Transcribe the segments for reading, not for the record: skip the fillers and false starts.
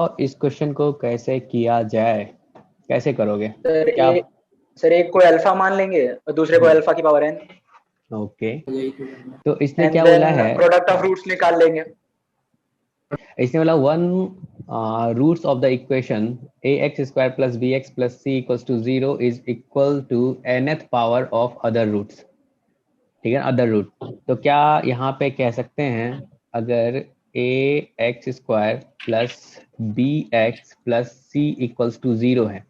और इस क्वेश्चन को कैसे किया जाए, कैसे करोगे सर क्या? सर एक को अल्फा मान लेंगे और दूसरे को अल्फा की पावर n, ओके, तो इसने एंड क्या बोला देन है? प्रोडक्ट ऑफ रूट्स निकाल लेंगे। इसने बोला one roots of the equation a x square plus b x plus c equals to 0 is equal to nth power of other roots. ठीक है, अदर रूट। तो क्या यहाँ पे कह सकते हैं, अगर a x square plus b x plus c equals to 0 है,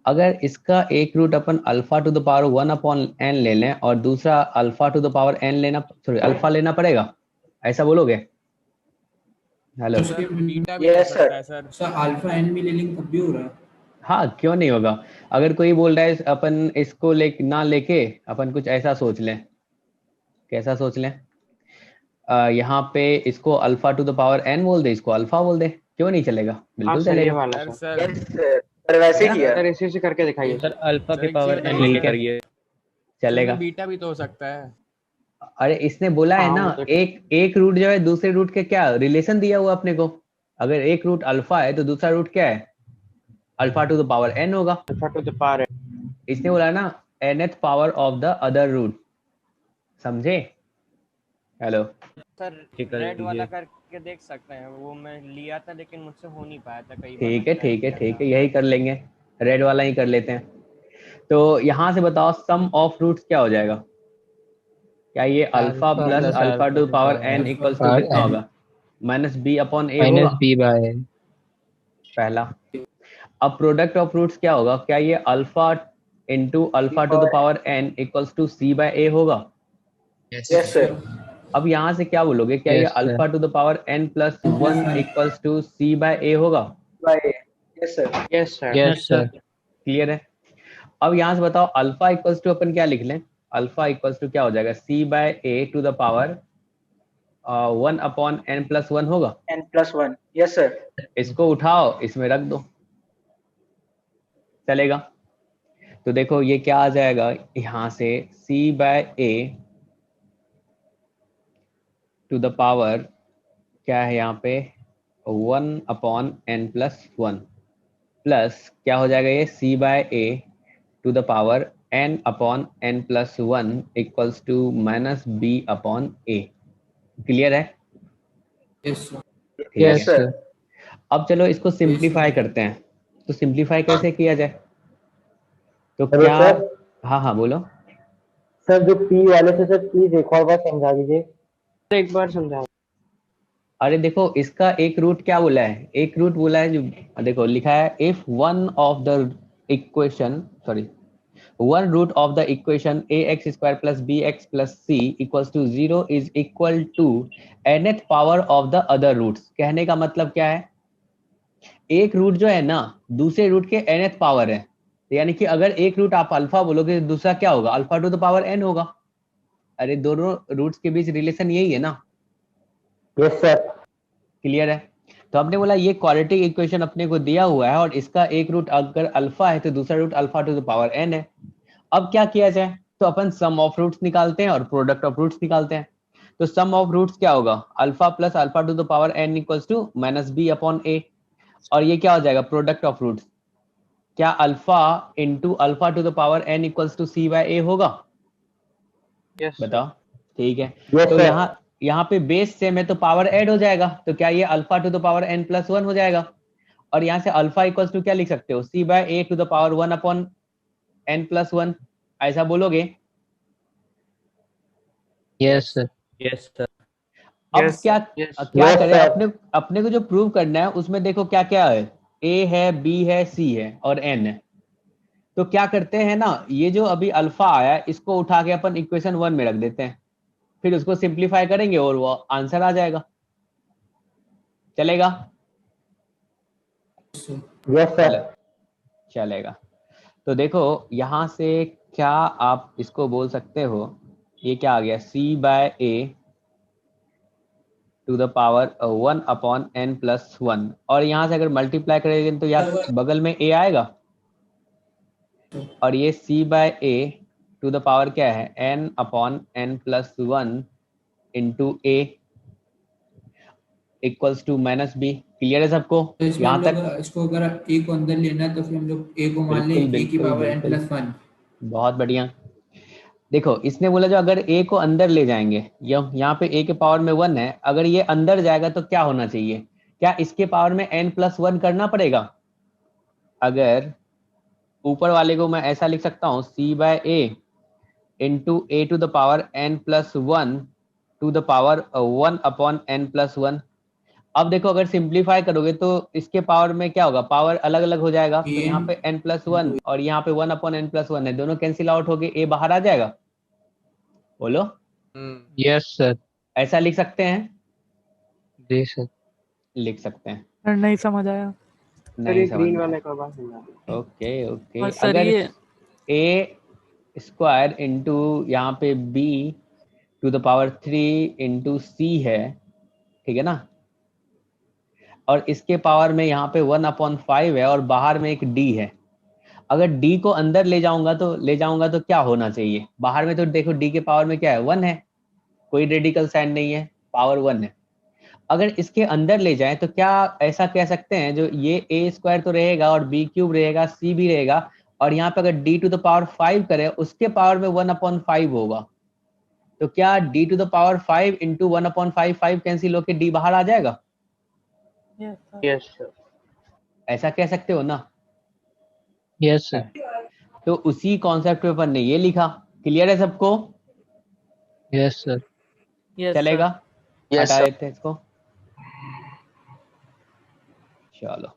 अगर इसका एक रूट अपन alpha to the power 1 upon n ले लें और दूसरा alpha to the power n लेना, सॉरी अल्फा लेना पड़ेगा, ऐसा बोलोगे? हेलो? सर बीटा भी तो हो यस सकता है सर। सर अल्फा एन भी ले लेंगे तब भी हो रहा है। हाँ, क्यों नहीं होगा? अगर कोई बोल रहा है अपन इसको ना लेके अपन कुछ ऐसा सोच लें, कैसा सोच लें? यहाँ पे इसको alpha to the power n बोल दे, इसको अल्फा बोल दे, क्यों नहीं चलेगा? बिल्कुल सर ये चलेगा। वाला sir sir yes sir, sir वैसे ही किया। सर इसी से करके दिखाइए सर अल्फा सर के एक पावर चीज एन बताइए लेके ठीक है, करिए। चलेगा। इसमें बीटा भी तो हो सकता है। अरे इसने बोला है हाँ ना, वो तो ठीक। एक एक रूट जो है दूसरे रूट के क्या रिलेशन दिया हुआ अपने को। अगर एक रूट अल्फा है तो दूसरा रूट क्या है? Alpha to the power n होगा। अल्फा टू द पावर इसने बोला ना nth power of the other root, समझे? हेलो? सर ठीक कर रेड वाला दीजिए। करके देख सकते हैं, वो मैं लिया था लेकिन मुझसे हो नहीं पाया था, कई बार ठीक है मैं ट्राई ठीक है किया ठीक था। है, यही कर लेंगे, रेड वाला ही कर लेते हैं। तो यहाँ से बताओ सम ऑफ रूट्स क्या हो जाएगा? क्या ये alpha alpha plus plus alpha alpha to to power power n n equals to कितना होगा? Minus b upon a minus होगा बी बाय। पहला। अब प्रोडक्ट ऑफ रूट्स क्या होगा? क्या ये alpha into alpha to the power n equals to c by a होगा? Yes sir. अब यहाँ से क्या बोलोगे, क्या ये yes sir. Alpha to the power n plus one equals to c by a होगा? By. Yes sir. Yes sir yes sir. Clear है? अब यहाँ से बताओ अल्फा इक्वल्स टू अपन क्या लिख लें? अल्फा इक्वल्स टू क्या हो जाएगा? C by a to the power 1 upon n plus 1 होगा। n+1। Yes sir. इसको उठाओ, इसमें रख दो, चलेगा? तो देखो ये क्या आ जाएगा यहाँ से, c by a to the power क्या है यहाँ पे, 1 अपॉन एन प्लस 1 प्लस क्या हो जाएगा ये, c by a to the power n upon n plus 1 equals to minus b upon a. Clear है? ठीक है। Yes sir. अब चलो इसको सिंप्लीफाई करते हैं। तो सिंप्लीफाई कैसे किया जाए? तो हेलो क्या? सर। हाँ हाँ बोलो। सर जो पी वाले से सर प्लीज एक और बार समझा दीजिए। एक बार समझाओ। अरे देखो इसका एक रूट क्या बोला है, एक रूट बोला है जो देखो लिखा है, if one of the equation, sorry one root of the equation a x square plus b x plus c equals to 0 is equal to nth power of the other roots. कहने का मतलब क्या है, एक रूट जो है ना दूसरे रूट के nth पावर है, यानी कि अगर एक रूट आप अल्फा बोलोगे तो दूसरा क्या होगा, alpha to the power n होगा। अरे दोनों रूट्स के बीच रिलेशन यही है ना? Yes sir. क्लियर है? तो हमने बोला ये क्वाड्रेटिक इक्वेशन अपने को दिया हुआ है और इसका एक रूट अगर अल्फा है तो दूसरा root alpha to the power n है। अब क्या किया जाए, तो अपन सम ऑफ रूट्स निकालते हैं और प्रोडक्ट ऑफ रूट्स निकालते हैं। तो सम ऑफ रूट्स क्या होगा, alpha plus alpha to the power n equals to minus b upon a. और ये क्या हो जाएगा, प्रोडक्ट ऑफ रूट्स, क्या alpha into alpha to the power n equals to c by a होगा? यस बताओ। ठीक है, यस तो सर। यहाँ पे बेस सेम है तो पावर ऐड हो जाएगा, तो क्या ये alpha to the power n plus 1 हो जाएगा। और यहाँ से अल्फा इक्वल्स टू क्या लिख सकते हो, c by a to the power 1 upon n plus 1, ऐसा बोलोगे? Yes sir. Yes sir. अब यस क्या यस क्या Yes, करें, sir. अपने अपने को जो प्रूव करना है उसमें देखो क्या क्या है, ए है, बी है, सी है और n है। तो क्या करते हैं ना, ये जो अभी अल्फा आया है इसको उठा के अपन इक्वेशन 1 में रख देते हैं, फिर उसको सिंप्लीफाई करेंगे और वो आंसर आ जाएगा। चलेगा? Yes sir. चलेगा। तो देखो यहाँ से क्या आप इसको बोल सकते हो, ये क्या आ गया, c by a to the power 1 upon n plus 1, और यहाँ से अगर मल्टीप्लाई करेंगे तो यार बगल में ए आएगा, और ये c by a to the power क्या है, n upon n plus 1 into a equals to minus b. Clear है सबको तो इसमें यहाँ हम तक? लोग इसको अगर ए को अंदर लेना है तो फिर हम लोग ए को मान लें बिल्कुल ए की बिल्कुल पावर n बिल्कुल, प्लस 1। बहुत बढ़िया। देखो इसने बोला जो अगर a को अंदर ले जाएंगे, यहाँ पे a के पावर में 1 है, अगर ये अंदर जाएगा तो क्या होना चाहिए? क्या इसके पावर में n+1 करना पड़ेगा? अगर ऊपर वाले को मैं ऐसा लिख सकता हूँ c/a into a to the power n+1 to the power 1/n+1। अब देखो अगर सिंप्लीफाई करोगे तो इसके पावर में क्या होगा, पावर अलग अलग हो जाएगा। तो यहाँ पे n+1 और यहाँ पे 1/n+1 है, दोनों कैंसिल आउट हो गए, a बाहर आ जाएगा। बोलो यस सर। ऐसा लिख सकते हैं? जी सर। लिख सकते हैं। सर नहीं समझ आया। सर नहीं ये समझ ग्रीन में वाले आया। का बात समझा दो। Okay okay. और सर अगर ये a स्क्वायर इंटू यहाँ पे b to the power 3 into c है, ठीक है ना, और इसके पावर में यहाँ पे 1/5 है और बाहर में एक d है। अगर d को अंदर ले जाऊंगा तो क्या होना चाहिए? बाहर में तो देखो d के पावर में क्या है, 1 है, कोई रेडिकल साइन नहीं है, पावर 1 है। अगर इसके अंदर ले जाएं तो क्या ऐसा कह सकते हैं, जो ये a स्क्वायर तो रहेगा और b क्यूब रहेगा, c भी रहेगा, और यहाँ पे अगर d टू द पावर 5 करें उसके पावर में 1/5 होगा, तो क्या d to the power 5 into 1/5 5 cancel होके d बाहर आ जाएगा? Yes sir. ऐसा कह सकते हो ना? Yes sir. तो उसी कॉन्सेप्ट पे अपन ने ये लिखा। क्लियर है सबको? Yes sir. चलेगा? Yes, हटा sir. देते हैं इसको। चलो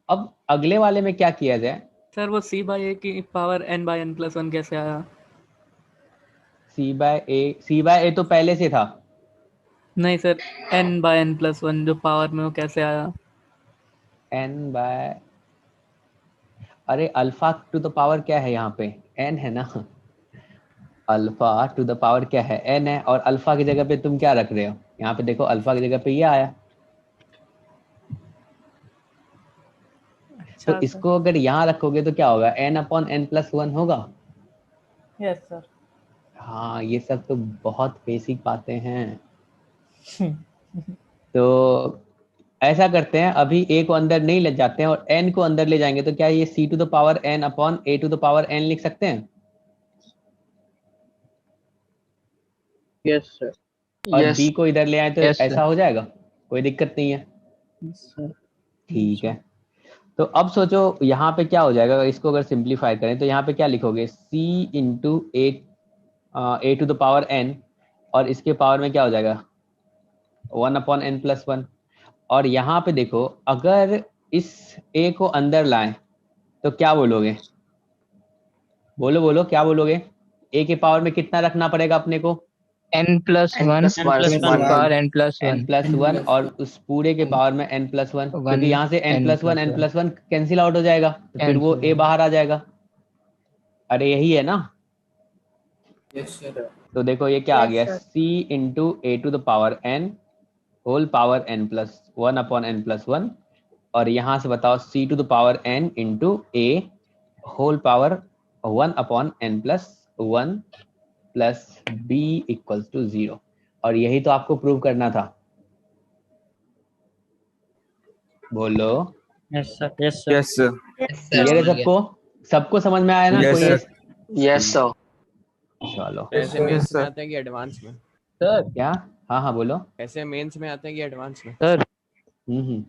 अब अगले वाले में क्या किया जाए? सर वो c/a की पावर n/n+1 कैसे आया? c/a तो पहले से था। नहीं सर, n/n+1 जो पावर में वो कैसे आया? n बाय, अरे अल्फा टू द पावर क्या है यहाँ पे, n है ना। अल्फा टू द पावर क्या है, n है, और अल्फा की जगह पे तुम क्या रख रहे हो? यहाँ पे देखो अल्फा की जगह पे ये आया। तो अच्छा इसको अगर यहाँ रखोगे तो क्या होगा, n/n+1 होगा। Yes sir. हाँ ये सब तो बहुत बेसिक बातें हैं। तो ऐसा करते हैं, अभी a को अंदर नहीं ले जाते हैं और n को अंदर ले जाएंगे, तो क्या ये c to the power n upon a to the power n लिख सकते हैं? Yes sir. और Yes. b को इधर ले आए तो Yes, ऐसा हो जाएगा, कोई दिक्कत नहीं है। ठीक है, तो अब सोचो यहाँ पे क्या हो जाएगा, अगर इसको अगर सिंप्लीफाई करें तो यहाँ पे क्या लिखोगे, c into a to the power n, और इसके पावर में क्या हो जाएगा, 1/n+1। और यहाँ पे देखो अगर इस a को अंदर लाएं तो क्या बोलोगे? बोलो बोलो क्या बोलोगे? a के पावर में कितना रखना पड़ेगा अपने को? n+1 पावर n+1 और उस पूरे के पावर में n+1, क्योंकि यहाँ से n+1 n+1 कैंसिल आउट हो जाएगा, तो फिर वो a बाहर आ जाएगा। अरे यही है ना? Yes sir. तो देखो ये क्या आ गया, c into a to the power n whole power n+1/n+1, और यहाँ से बताओ c to the power n into a whole power 1/n+1 plus b equals to 0। और यही तो आपको प्रूव करना था। बोलो। Yes sir. Yes sir. Yes sir. Clear है सबको? सबको समझ में आया ना? Yes, कोई sir. Yes, sir. चलो ऐसे मेंस में आते हैं कि एडवांस में? सर। क्या? हाँ हाँ बोलो। ऐसे मेंस में आते हैं कि एडवांस में? सर हम्म।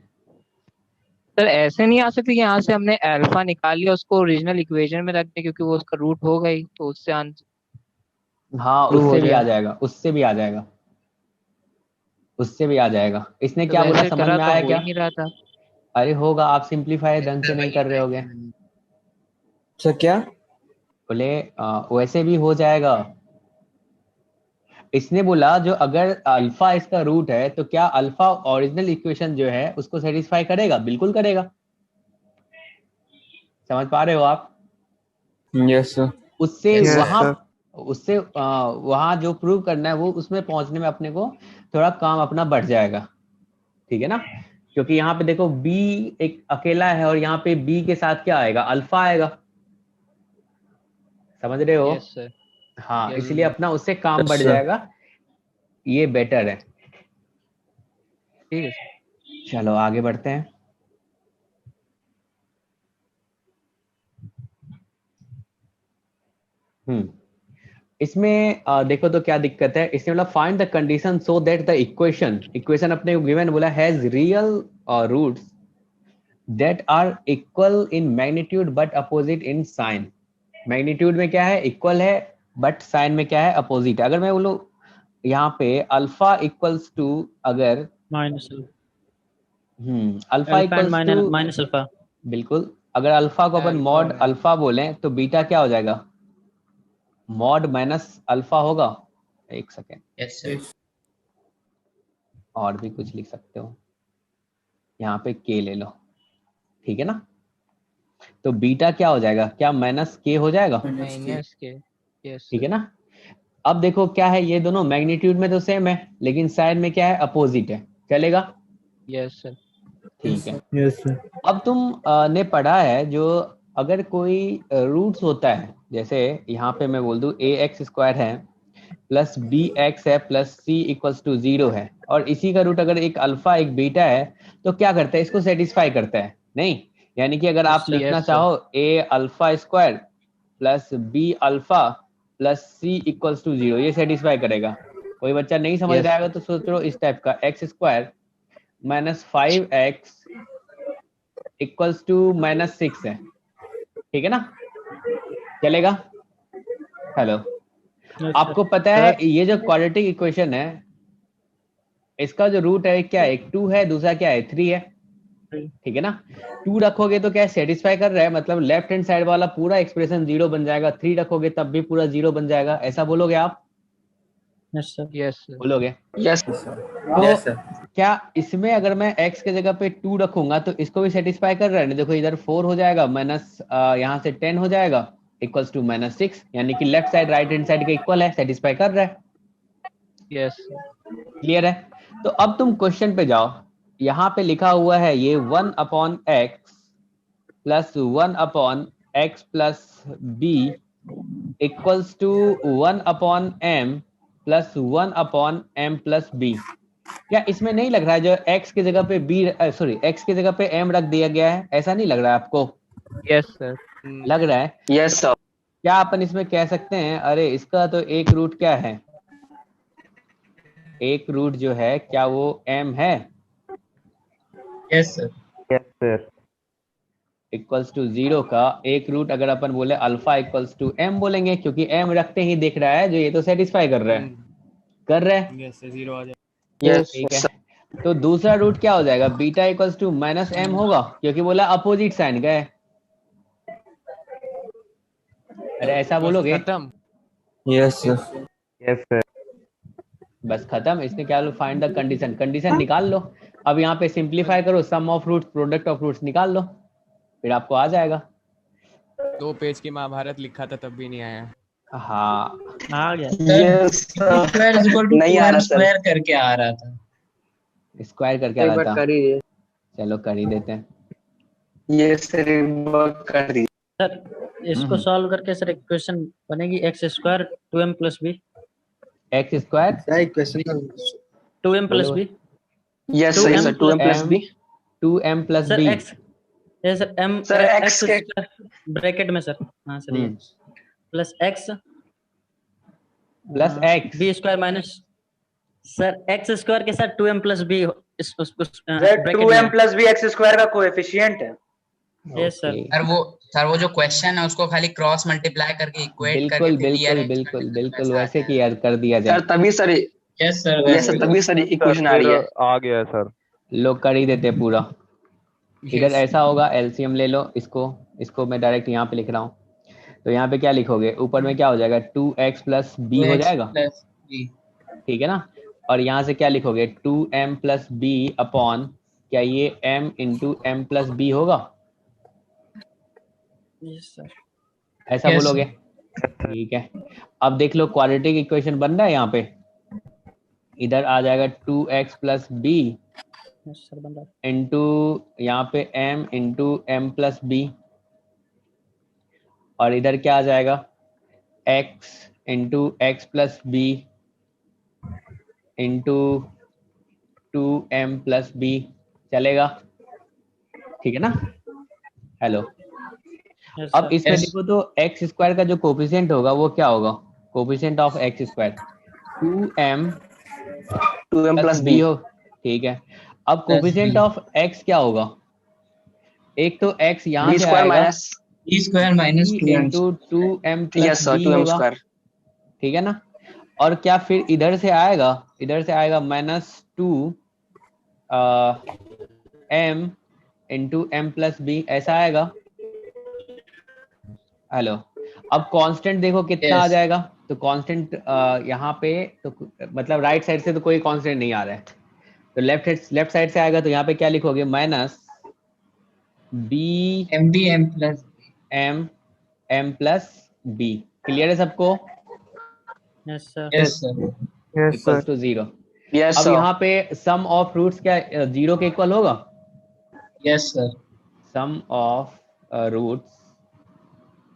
सर ऐसे नहीं आ सकते कि यहाँ से हमने अल्फा निकाल लिया उसको ओरिजिनल इक्वेशन में रख दिया क्योंकि वो उसका रूट हो गई तो उससे हाँ Prove हो उससे भी आ जाए। जाएगा, उससे भी आ जाएगा, उससे भी आ जाएगा। इसने क्या बोला, वैसे समझ करा में तो आया हो क्या? ही नहीं रहा था। अरे होगा, आप सिंप्लीफाई ढंग से नहीं कर रहे होगे। सर क्या? बोले वैसे भी हो जाएगा। इसने बोला जो अगर अल्फा इसका रूट है तो क्या अल्फा ओरिजिनल इक्वेशन जो है उसको सेटिस्फाई करेगा? बिल्कुल करेगा। समझ पा रहे हो आप? Yes sir. उससे Yes, वहां sir. उससे वहां जो प्रूव करना है वो उसमें पहुंचने में अपने को थोड़ा काम अपना बढ़ जाएगा, ठीक है ना? क्योंकि यहाँ पे देखो b एक अकेला है और यहाँ पे b के साथ क्या आएगा, अल्फा आएगा। समझ रहे हो? Yes sir. हाँ, Yes, इसलिए sir. अपना उससे काम Yes, बढ़ sir. जाएगा, ये बेटर है। ठीक है सर। चलो आगे बढ़ते हैं। इसमें देखो तो क्या दिक्कत है, इसमें मतलब find the condition so that the equation अपने गिवन बोला has real roots that are equal in magnitude but opposite in sign. Magnitude में क्या है, इक्वल है, बट साइन में क्या है, अपोजिट है। अगर मैं बोलूं यहाँ पे अल्फा इक्वल्स टू, अगर minus alpha equals to, minus alpha. बिल्कुल, अगर अल्फा को अपन मॉड अल्फा बोलें तो बीटा क्या हो जाएगा, मॉड माइनस अल्फा होगा। एक सेकेंड, यस सर। और भी कुछ लिख सकते हो, यहाँ पे के ले लो, ठीक है ना। तो बीटा क्या हो जाएगा, क्या माइनस के हो जाएगा, माइनस के। यस ठीक है ना। अब देखो क्या है, ये दोनों मैग्नीट्यूड में तो सेम है, लेकिन साइन में क्या है, अपोजिट है, चलेगा। Yes sir. ठीक है। Yes sir. अब तुम ने पढ़ा है जो अगर कोई रूट्स होता है, जैसे यहाँ पे मैं बोल दूं ए एक्स स्क्वायर है प्लस बी एक्स है प्लस सी इक्वल्स टू 0 है, और इसी का रूट अगर एक अल्फा एक बीटा है, तो क्या करता है, इसको सेटिस्फाई करता है, नहीं। यानी कि अगर आप लिखना चाहो a alpha square plus b alpha plus c equals to 0, ये सेटिस्फाई करेगा। कोई बच्चा नहीं समझ रहा है तो सोच लो इस टाइप का, x square minus 5x equals to minus 6 है, ठीक है ना, चलेगा। हेलो, आपको पता है ये जो क्वाड्रेटिक इक्वेशन है, इसका जो रूट है क्या है, एक 2 है, दूसरा क्या है 3 है, ठीक है ना। 2 रखोगे तो क्या सेटिस्फाई कर रहा है, मतलब लेफ्ट हैंड साइड वाला पूरा एक्सप्रेशन 0 बन जाएगा, 3 रखोगे तब भी पूरा 0 बन जाएगा, ऐसा बोलोगे आप, यस सर। यस बोलोगे। यस तो क्या इसमें अगर मैं x के जगह पे 2 रखूंगा तो इसको भी सेटिस्फाई कर रहा है, देखो इधर 4 हो जाएगा माइनस यहाँ से 10 हो जाएगा इक्वल्स टू माइनस 6, यानी कि left side right hand side के इक्वल है, सेटिस्फाई कर रहा है। यस क्लियर है। तो अब तुम क्वेश्चन पे जाओ, यहाँ पे लिखा हुआ है ये 1/x plus 1/x plus b equals to 1/m plus 1/m plus b। क्या इसमें नहीं लग रहा है जो x की जगह पे b, सॉरी x की जगह पे m रख दिया गया है, ऐसा नहीं लग रहा है आपको, यस सर। लग रहा है। Yes sir. क्या अपन इसमें कह सकते हैं, अरे इसका तो एक रूट क्या है, एक रूट जो है क्या वो m है, yes sir. Yes sir. Equals to 0 का एक रूट अगर अपन बोले अल्फा इक्वल्स टू m बोलेंगे, क्योंकि m रखते ही दिख रहा है जो ये तो सेटिस्फाई कर रहा है, कर रहा है, यस 0 आ जाए। यस ठीक है। तो दूसरा रूट क्या हो जाएगा, beta equals to minus m होगा, क्योंकि बोला अपोजिट साइन का है। अरे ऐसा बोलोगे, खत्म। Yes sir. Yes sir. बस खत्म। इसने क्या लो, फाइंड द कंडीशन, कंडीशन निकाल लो। अब यहाँ पे सिंप्लीफाई करो, sum of roots product of roots निकाल लो, फिर आपको आ जाएगा। 2 पेज की महाभारत लिखा था तब भी नहीं आया। हाँ आ गया। Yes square is equal to नहीं आ रहा सर। स्क्वायर करके आ रहा था। स्क्वायर करके आ एक रहा बार था, कर ही चलो कर ही देते हैं। ये सर एक बार कर दी। सर इसको सॉल्व करके सर इक्वेशन बनेगी x square 2m plus b. X square question 2m plus b. Yes sir, sir 2m plus b 2m plus sir b, x, ये sir m sir x x के ब्रैकेट में सर, हाँ sir ये plus x plus x, b square minus sir x square के साथ 2m plus b इस bracket 2m में। प्लस b x स्क्वायर का कोएफिशिएंट है। Yes sir. सर वो जो क्वेश्चन है उसको खाली क्रॉस मल्टीप्लाई करके इक्वेट करके बिल्कुल फिर बिल्कुल बिल्कुल बिल्कुल वैसे कि यार कर दिया सर जाए। तभी sir, yes sir yes sir तभी सर इक्वेशन आ रही है। आ गया सर। लोग कर ही देते पूरा। इधर ऐसा होगा, एलसीएम ले लो, इसको मैं डायरेक्ट यहाँ पे लिख रहा हूँ, तो यहाँ पे क्या लिखोगे, ऊपर में क्या हो जाएगा 2x प्लस बी हो जाएगा, प्लस बी। ठीक है ना। और यहाँ से क्या लिखोगे 2m प्लस बी अपॉन, क्या ये m into m plus b होगा, यस सर। ऐसा Yes, बोलोगे, ठीक है। अब देख लो क्वाड्रेटिक इक्वेशन बन रहा है यहाँ पे, इधर आ जाएगा 2x plus b yes sir बन रहा है। इंटू यहाँ पे m into m plus b, और इधर क्या आ जाएगा x into x plus b into 2m plus b, चलेगा? ठीक है ना? हेलो, Yes, अब sir. इसमें देखो तो एक्स स्क्वायर का जो कोफिशिएंट होगा वो क्या होगा? Coefficient of x square 2m 2m plus plus b b. हो, ठीक है। अब कोफिशिएंट ऑफ एक्स क्या होगा? एक तो एक्स यहाँ b से square आएगा, minus. E square minus b two m into 2m Yes plus sir, b 2m होगा, square. ठीक है ना? और क्या फिर इधर से आएगा -2 m into m plus b, ऐसा आएगा। हेलो, अब कांस्टेंट देखो कितना आ Yes. जाएगा, तो कांस्टेंट यहाँ पे तो मतलब राइट साइड से तो कोई कांस्टेंट नहीं आ रहा है, तो लेफ्ट साइड से आएगा, तो यहाँ पे क्या लिखोगे? -b m b m plus m plus b। Clear है सबको? Yes, sir. Yes sir equals to 0। Yes अब sir. यहाँ पे सम ऑफ रूट्स क्या 0 के इक्वल होगा? Yes sir sum of roots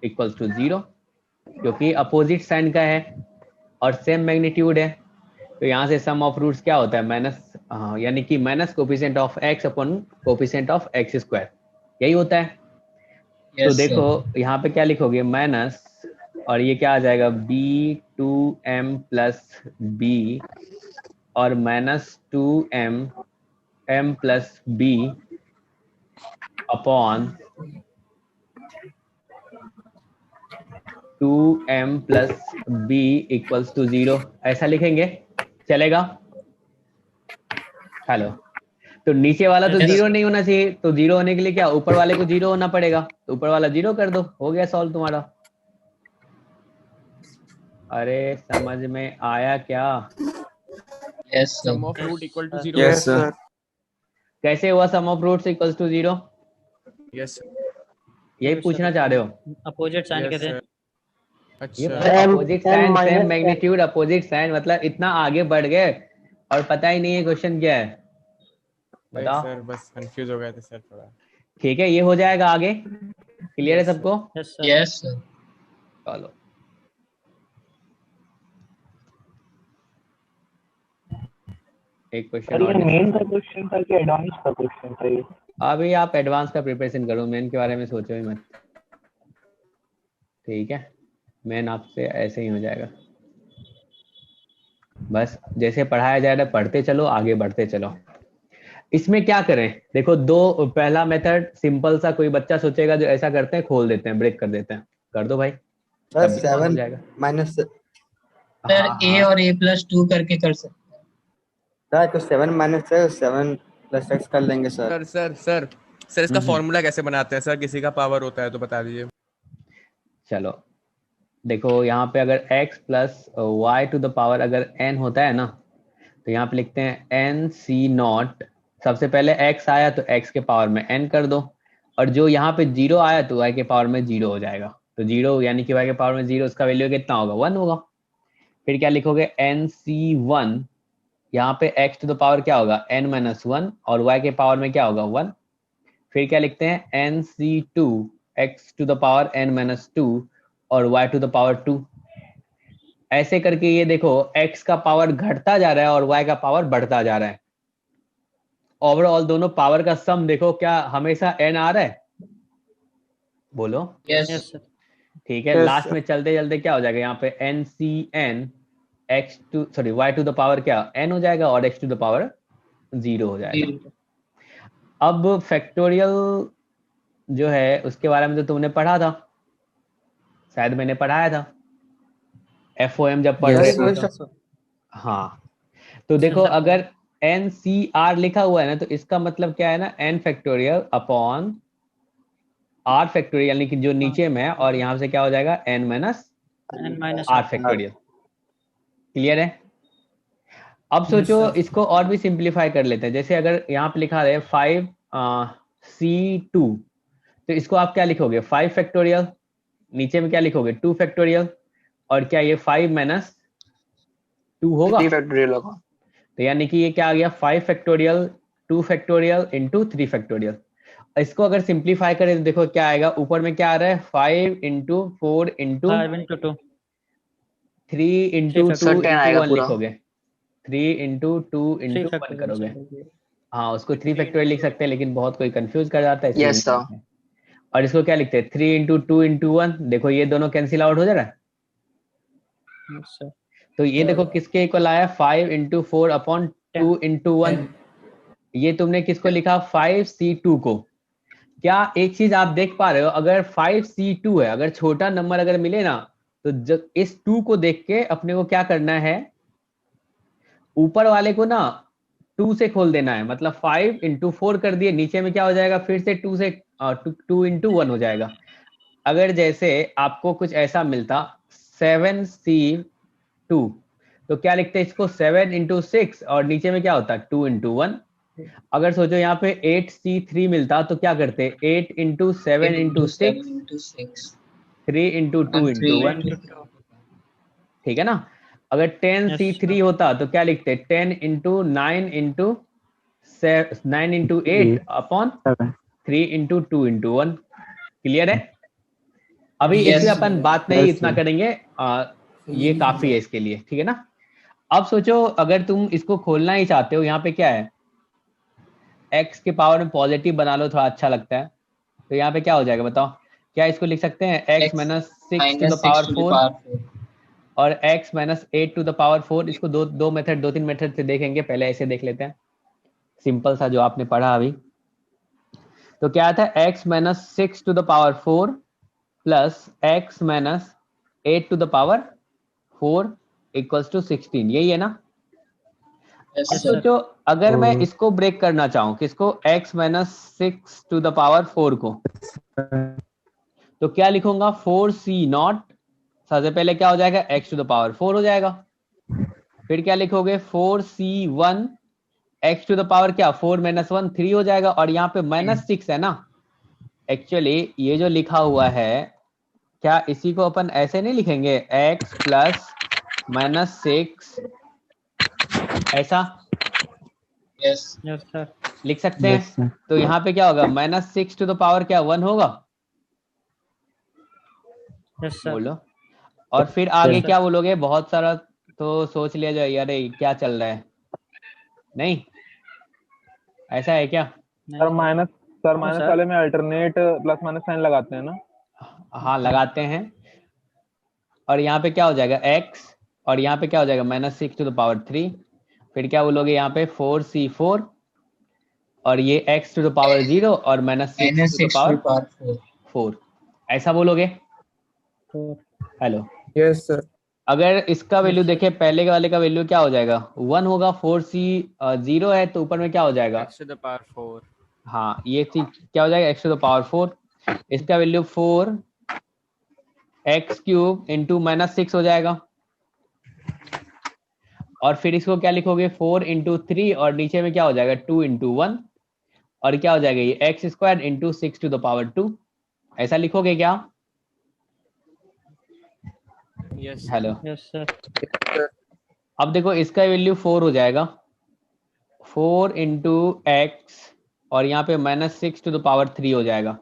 equals to 0, क्योंकि अपोजिट साइन का है और सेम मैग्नीट्यूड है, तो यहाँ से सम ऑफ रूट्स क्या होता है? माइनस, यानी कि minus coefficient of x upon coefficient of x square, यही होता है। तो यस देखो सर यहाँ पे क्या लिखोगे? माइनस, और ये क्या आ जाएगा? b2m प्लस b और -2m m plus b upon 2m plus b equals to 0, ऐसा लिखेंगे? चलेगा? हेलो, तो नीचे वाला तो Yes, 0 sir. नहीं होना चाहिए, तो 0 होने के लिए क्या ऊपर वाले को 0 होना पड़ेगा, तो ऊपर वाला 0 कर दो, हो गया सॉल्व तुम्हारा। अरे समझ में आया क्या? Yes sum sir of root equal to 0। Yes sir. कैसे हुआ sum of roots equals to 0? Yes यही Yes, पूछना sir. चाह रहे हो? Opposite sign के थे. ये अच्छा, opposite m sign, same minus magnitude, opposite sign, मतलब इतना आगे बढ़ गए और पता ही नहीं है क्वेश्चन क्या है। नहीं बताओ। सर, बस कंफ्यूज हो गए थे सर थोड़ा। ठीक है, ये हो जाएगा आगे। क्लियर है Yes, sir. सबको? Yes, sir. यस सर चलो, एक क्वेश्चन और मेन का क्वेश्चन था कि एडवांस का क्वेश्चन था ये? अभी आप एडवांस का प्रिपरेशन करो, मेन के बारे में सोचो ही मत, ठीक है? मेन आपसे ऐसे ही हो जाएगा, बस जैसे पढ़ाया जा रहा है पढ़ते चलो, आगे बढ़ते चलो। इसमें क्या करें? देखो, दो, पहला मेथड सिंपल सा, कोई बच्चा सोचेगा जो ऐसा करते हैं, खोल देते हैं, ब्रेक कर देते हैं, कर दो भाई, सर तब भी solve हो जाएगा। माइनस सर हाँ, ए हाँ। और ए प्लस टू करके कर सकते सर तो 7 माइनस 7 प्लस x कर लेंगे sir. Sir sir sir sir इसका फॉर्मूला कैसे बनाते हैं सर? किसी का पावर होता है तो बता दीजिए। चलो देखो, यहाँ पे अगर x plus y to the power अगर n होता है ना, तो यहाँ पे लिखते हैं n c नॉट, सबसे पहले x आया तो x के पावर में n कर दो, और जो यहाँ पे 0 आया तो y के पावर में 0 हो जाएगा, तो 0 यानी कि y के पावर में 0, उसका वैल्यू कितना होगा? 1 होगा। फिर क्या लिखोगे? nc1, यहाँ पे x टू द पावर क्या होगा? n माइनस 1, और y के पावर में क्या होगा? 1। फिर क्या लिखते हैं? nc2, x to the power n minus 2 और y टू द पावर 2। ऐसे करके ये देखो, x का पावर घटता जा रहा है और y का पावर बढ़ता जा रहा है। ओवरऑल दोनों पावर का सम देखो, क्या हमेशा n आ रहा है? बोलो। Yes Yes, sir. ठीक है, लास्ट में चलते चलते क्या हो जाएगा? यहाँ पे ncn y to the power क्या n हो जाएगा, और x टू द पावर 0 हो जाएगा। अब फैक्टोरियल जो है उसके बारे में तो तुमने पढ़ा था, शायद मैंने पढ़ाया था, FOM जब पढ़ रहे थे तो। हाँ, तो देखो अगर NCR लिखा हुआ है ना, तो इसका मतलब क्या है ना? n factorial upon r factorial, यानी कि जो नीचे में है, और यहाँ से क्या हो जाएगा? n minus N minus r R. Factorial. Clear है? अब सोचो इसको और भी सिंप्लीफाई कर लेते हैं। जैसे अगर यहाँ पे लिखा है 5c2, तो इसको आप क्या लिखोगे? 5 फैक्टोरियल, नीचे में क्या लिखोगे? 2 फैक्टोरियल, और क्या ये 5 माइनस 2 होगा? 3 फैक्टोरियल होगा। तो यानी कि ये क्या आ गया? 5 फैक्टोरियल 2 फैक्टोरियल इंटू 3 फैक्टोरियल। इसको अगर सिंप्लीफाई करें तो देखो क्या आएगा? ऊपर में क्या आ रहा है? 5 इंटू 4 इंटू 5 into 2. 3 इंटू 2 10 आएगा इंटू 1 पूरा। लिखोगे, 3 इंटू 2 3 इंटू 1 factorial. करोगे। हाँ उसको 3 फैक्टोरियल लिख सकते हैं, लेकिन बहुत कोई कंफ्यूज कर जाता है इसलिए Yes, नहीं sir. लिखते हैं। और इसको क्या लिखते हैं 3 इंटू 2 इंटू 1, देखो ये दोनों कैंसिल आउट हो जा रहा है। Yes, sir. तो ये देखो किसके इक्वल आया 5 इंटू 4 अपॉन 2 इंटू 1। ये तुमने किसको लिखा 5C2 को। क्या एक चीज आप देख पा रहे हो, अगर 5C2 है, अगर छोटा नंबर अगर मिले ना, तो जब इस 2 को देख के अपने को क्या करना है, ऊपर वाले को ना 2 से खोल देना है, मतलब 5 इंटू 4 कर दिए, नीचे में क्या हो जाएगा फिर से 2 से 2 इंटू 1 हो जाएगा। अगर जैसे आपको कुछ ऐसा मिलता 7C2, तो क्या लिखते हैं इसको 7 इंटू 6 और नीचे में क्या होता 2 इंटू 1। अगर सोचो यहाँ पे 8C3 मिलता तो क्या करते 8 इंटू 7 इंटू 6 3 इंटू 2 इंटू 1, ठीक है ना। अगर 10C3 होता तो क्या लिखते 10 into 9 into 9 into 8 upon 3 into 2 into 1। Clear है। अभी इसकी अपन बात नहीं इतना करेंगे, ये काफी है इसके लिए, ठीक है ना। अब सोचो अगर तुम इसको खोलना ही चाहते हो, यहाँ पे क्या है x के पावर में पॉजिटिव बना लो, थोड़ा अच्छा लगता है। तो यहाँ पे क्या हो जाएगा बताओ, क्या इसको लिख सकते हैं x minus 6 to the power 4 और x minus 8 to the power 4। इसको दो तीन मेथड से देखेंगे, पहले ऐसे देख लेते हैं सिंपल सा जो आपने पढ़ा अभी। तो क्या था x minus 6 to the power 4 plus x minus 8 to the power 4 equals to 16, यही है ना। अब सोचो अगर मैं इसको ब्रेक करना चाहूं, किसको x minus 6 to the power 4 को, तो क्या लिखूंगा 4C0। सबसे पहले क्या हो जाएगा x टू द पावर 4 हो जाएगा। फिर क्या लिखोगे 4C1 x to the power क्या 4 माइनस 1 3 हो जाएगा। और यहाँ पे माइनस 6 है ना, एक्चुअली ये जो लिखा हुआ है, क्या इसी को अपन ऐसे नहीं लिखेंगे x प्लस माइनस 6 ऐसा Yes, sir. लिख सकते हैं। तो यहाँ पे क्या होगा माइनस 6 टू द पावर क्या 1 होगा, Yes, sir. बोलो। और फिर आगे क्या बोलोगे, बहुत सारा तो सोच लिया जाए, अरे क्या चल रहा है, नहीं ऐसा है क्या। सर माइनस वाले में अल्टरनेट प्लस माइनस साइन लगाते हैं ना। हाँ लगाते हैं। और यहाँ पे क्या हो जाएगा x, और यहाँ पे क्या हो जाएगा माइनस 6 टू द पावर 3। फिर क्या बोलोगे यहाँ पे 4C4 और ये x टू द पावर 0 और माइनस 6 टू द पावर 4, ऐसा बोलोगे। Hello yes sir. अगर इसका वैल्यू देखे, पहले वाले का वैल्यू क्या हो जाएगा 1 होगा, 4C0 है तो ऊपर में क्या हो जाएगा x to the power 4। हाँ ये चीज क्या हो जाएगा x टू द पावर 4। इसका वैल्यू 4x³ इंटू माइनस 6 हो जाएगा। और फिर इसको क्या लिखोगे 4 इंटू 3 और नीचे में क्या हो जाएगा 2 इंटू 1 और क्या हो जाएगा ये x² into 6 to the power 2, ऐसा लिखोगे क्या। Yes hello Yes, sir. अब देखो इसका वैल्यू 4 हो जाएगा, 4 इंटू एक्स और यहाँ पे माइनस 6 टू द पावर 3 हो जाएगा।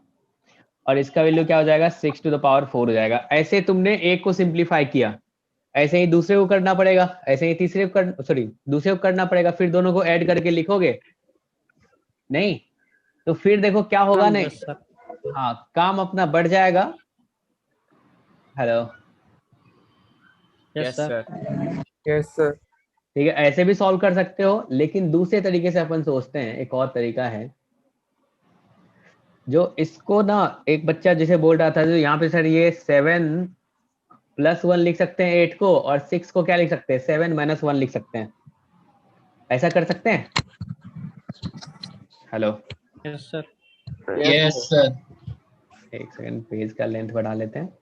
और इसका वैल्यू क्या हो जाएगा 6 टू द पावर 4 हो जाएगा। ऐसे तुमने एक को सिंप्लीफाई किया, ऐसे ही दूसरे को करना पड़ेगा, ऐसे ही तीसरे को दूसरे को करना पड़ेगा, फिर दोनों को ऐड करके लिखोगे नहीं, तो फिर देखो क्या होगा नहीं, Yes, sir. हाँ काम अपना बढ़ जाएगा। Hello Yes, yes sir. Sir. Yes sir. ठीक है, ऐसे भी सॉल्व कर सकते हो, लेकिन दूसरे तरीके से अपन सोचते हैं, एक और तरीका है जो इसको ना, एक बच्चा जैसे बोल रहा था जो यहाँ पे सर ये 7 प्लस 1 लिख सकते हैं 8 को, और 6 को क्या लिख सकते हैं 7 माइनस 1 लिख सकते हैं, ऐसा कर सकते हैं। Hello Yes, sir. Yes sir. एक सेकंड पेज का लेंथ बढ़ा लेते हैं।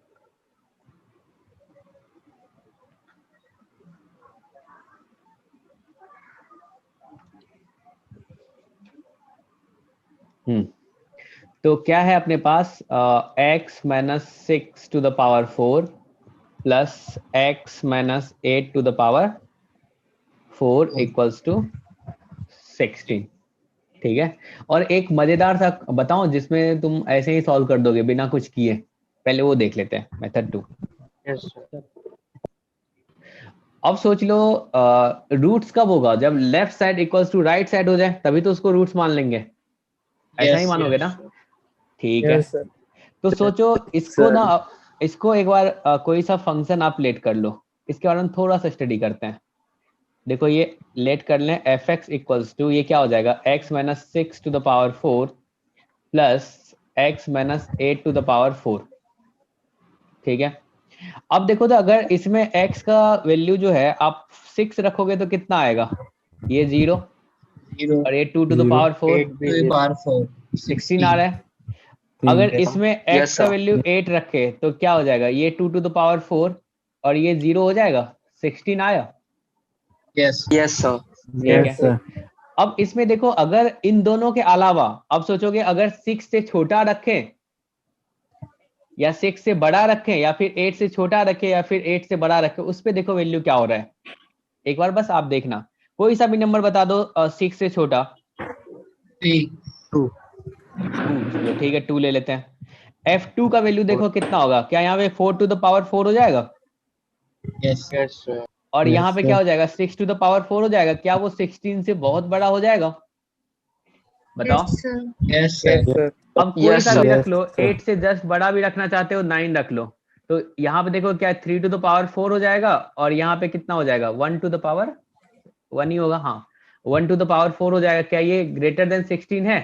तो क्या है अपने पास x minus 6 to the power 4 plus x minus 8 to the power 4 equals to 16, ठीक है। और एक मजेदार सा बताओ जिसमें तुम ऐसे ही सॉल्व कर दोगे बिना कुछ किए, पहले वो देख लेते हैं मेथड 2। Yes, sir. अब सोच लो रूट्स कब होगा, जब left side equals to right side हो जाए, तभी तो उसको रूट्स मान लेंगे। ऐसा ही मानोगे ना? ठीक है। तो सोचो इसको ना, इसको एक बार कोई सा फंक्शन आप लेट कर लो, इसके बारे में थोड़ा सा स्टडी करते हैं। देखो ये लेट कर लें, एफ एक्स इक्वल्स टू ये क्या हो जाएगा, x minus 6 to the power 4 plus x minus 8 to the power 4। ठीक है। अब देखो तो अगर इसमें x का वैल्यू जो है आप 6 रखोगे तो कितना आएगा, ये 0 और ये 2 टू द पावर 4 16 आ रहा है। अगर इसमें x का वैल्यू 8 रखे तो क्या हो जाएगा, ये 2 टू द पावर 4 और ये 0 हो जाएगा, 16 आया। Yes sir. ठीक है। अब इसमें देखो अगर इन दोनों के अलावा अब सोचोगे अगर 6 से छोटा रखें या 6 से बड़ा रखें या फिर 8 से छोटा रखें या फिर 8 से बड़ा रखें, उस पे देखो वैल्यू क्या हो रहा है। एक बार बस आप देखना, कोई सा भी नंबर बता दो 6 से छोटा। 2। चलो ठीक है, 2 ले लेते हैं। f2 का वैल्यू देखो कितना होगा, क्या यहाँ पे 4 टू द पावर 4 हो जाएगा? यस और यहाँ पे क्या हो जाएगा, 6 टू द पावर 4 हो जाएगा। क्या वो 16 से बहुत बड़ा हो जाएगा? बताओ। Yes sir. अब कोई सा भी रख लो, 8 से जस्ट बड़ा भी रखना चाहते हो 9 रख लो। तो यहाँ पे देखो क्या 3 टू द पावर 4 हो जाएगा और यहाँ पे कितना हो जाएगा, 1 टू द पावर 1 ही होगा। हाँ 1 टू द पावर 4 हो जाएगा। क्या ये ग्रेटर देन 16 है?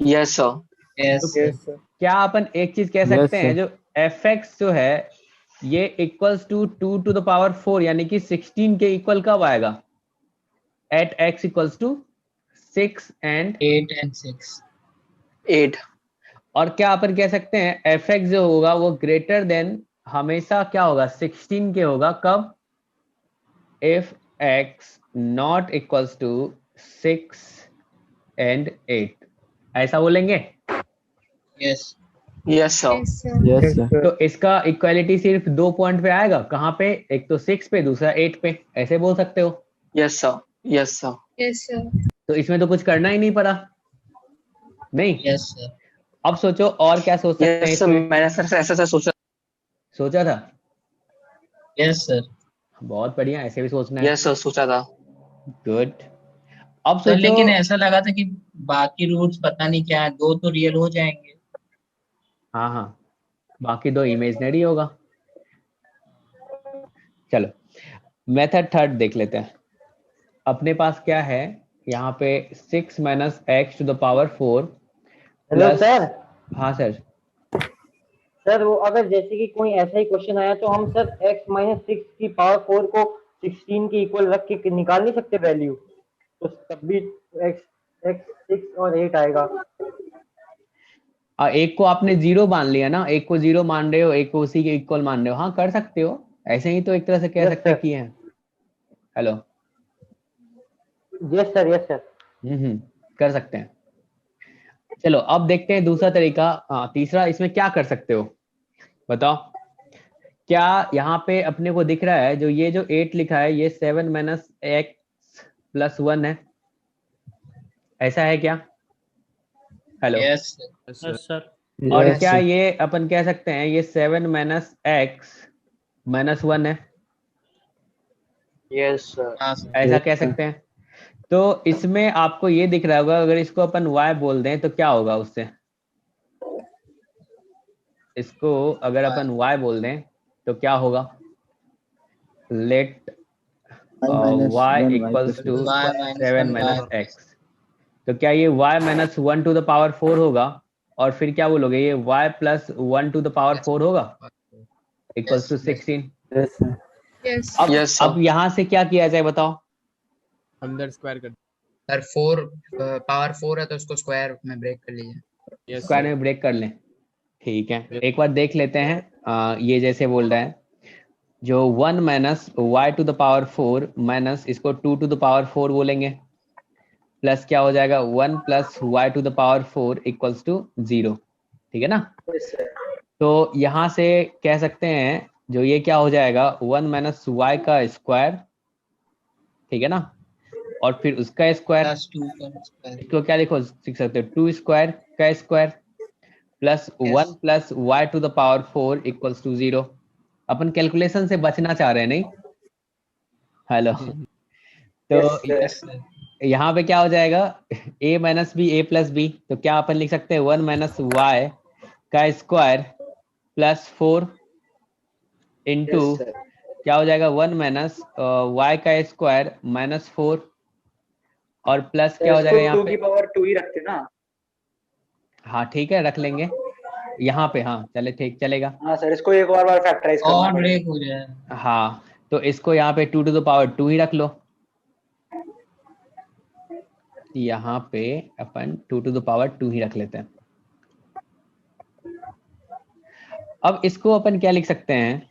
Yes sir. क्या अपन एक चीज कह सकते हैं, जो fx जो है ये equals to 2 to the power 4 यानी कि 16 के इक्वल कब आएगा, at x equals to 6 and 8। और क्या अपन कह सकते हैं fx जो होगा वो ग्रेटर देन हमेशा क्या होगा, 16 के होगा। कब? if x not equals to 6 and 8, ऐसा बोलेंगे। Yes sir. तो इसका इक्वालिटी सिर्फ 2 पॉइंट पे आएगा, कहाँ पे, एक तो 6 पे दूसरा 8 पे, ऐसे बोल सकते हो। Yes sir. तो इसमें तो कुछ करना ही नहीं पड़ा, नहीं। Yes sir. अब सोचो और क्या सोच सकते हैं इसमें? मैंने सर ऐसा सोचा था। Yes sir. बहुत बढ़िया, ऐसे भी सोचना है। यस सर सोचा था। गुड। अब सोचो, लेकिन ऐसा लगा था कि बाकी रूट्स पता नहीं क्या है, 2 तो रियल हो जाएंगे। हाँ हाँ, बाकी 2 इमेजिनरी होगा। चलो मेथड थर्ड देख लेते हैं। अपने पास क्या है यहाँ पे, 6 minus x to the power 4। Hello sir. हाँ सर। सर वो अगर जैसे कि कोई ऐसा ही क्वेश्चन आया तो हम सर x माइनस 6 की पावर 4 को 16 के इक्वल रख के निकाल नहीं सकते वैल्यू, तो तब भी x 6 और 8 आएगा। एक को आपने 0 मान लिया ना, एक को 0 मान रहे हो, एक को उसी के इक्वल मान रहे हो। हाँ कर सकते हो, ऐसे ही तो एक तरह से कह सकते हैं कि है। Hello. Yes sir, yes sir. कर सकते हैं। चलो अब देखते हैं दूसरा तरीका। तीसरा इसमें क्या कर सकते हो बताओ। क्या यहाँ पे अपने को दिख रहा है जो ये जो 8 लिखा है ये 7 माइनस एक्स प्लस 1 है, ऐसा है क्या? हेलो। Yes sir. और क्या ये अपन कह सकते हैं ये 7 माइनस एक्स माइनस 1 है? Yes sir. ऐसा कह सकते हैं। तो इसमें आपको ये दिख रहा होगा, अगर इसको अपन y बोल दें तो क्या होगा उससे, इसको अगर अपन y बोल दें तो क्या होगा, let y equals to 7 minus x. तो क्या ये y minus 1 to the power 4 होगा और फिर क्या बोलोगे, ये y plus 1 to the power 4 होगा इक्वल्स टू 16। अब यहाँ से क्या किया जाए बताओ? अंदर स्क्वायर कर। सर 4 पावर 4 है तो उसको स्क्वायर में ब्रेक कर लीजिए। स्क्वायर में ब्रेक कर लें। ठीक है, एक बार देख लेते हैं। ये जैसे बोल रहा है जो 1 minus y to the power 4 minus इसको 2 टू द पावर 4 बोलेंगे, प्लस क्या हो जाएगा 1 plus y to the power 4 equals to 0। ठीक है ना? तो यहाँ से कह सकते हैं जो ये क्या हो जाएगा 1 माइनस वाई का स्क्वायर, ठीक है ना, और फिर उसका स्क्वायर, इसको क्या लिखो सीख सकते हो 2 स्क्वायर का square plus 1 plus y to the power 4 equals to 0। अपन कैलकुलेशन से बचना चाह रहे हैं, नहीं हेलो। तो यहाँ पे क्या हो जाएगा, a minus b a plus b, तो क्या अपन लिख सकते हैं 1 माइनस वाई का स्क्वायर प्लस 4 इंटू क्या हो जाएगा 1 माइनस वाई का स्क्वायर माइनस 4 और प्लस क्या हो जाएगा यहाँ 2 पे। की पावर 2 ही रखते ना। हाँ ठीक है, रख लेंगे यहाँ पे। हाँ चले, ठीक चलेगा। हाँ सर, इसको एक और बार फैक्टराइज करना और पड़ेगा। ब्रेक हो जाए। हाँ तो इसको यहाँ पे 2 टू द पावर 2 ही रख लो। यहाँ पे अपन 2 टू द पावर 2 ही रख लेते हैं। अब इसको अपन क्या लिख सकते हैं,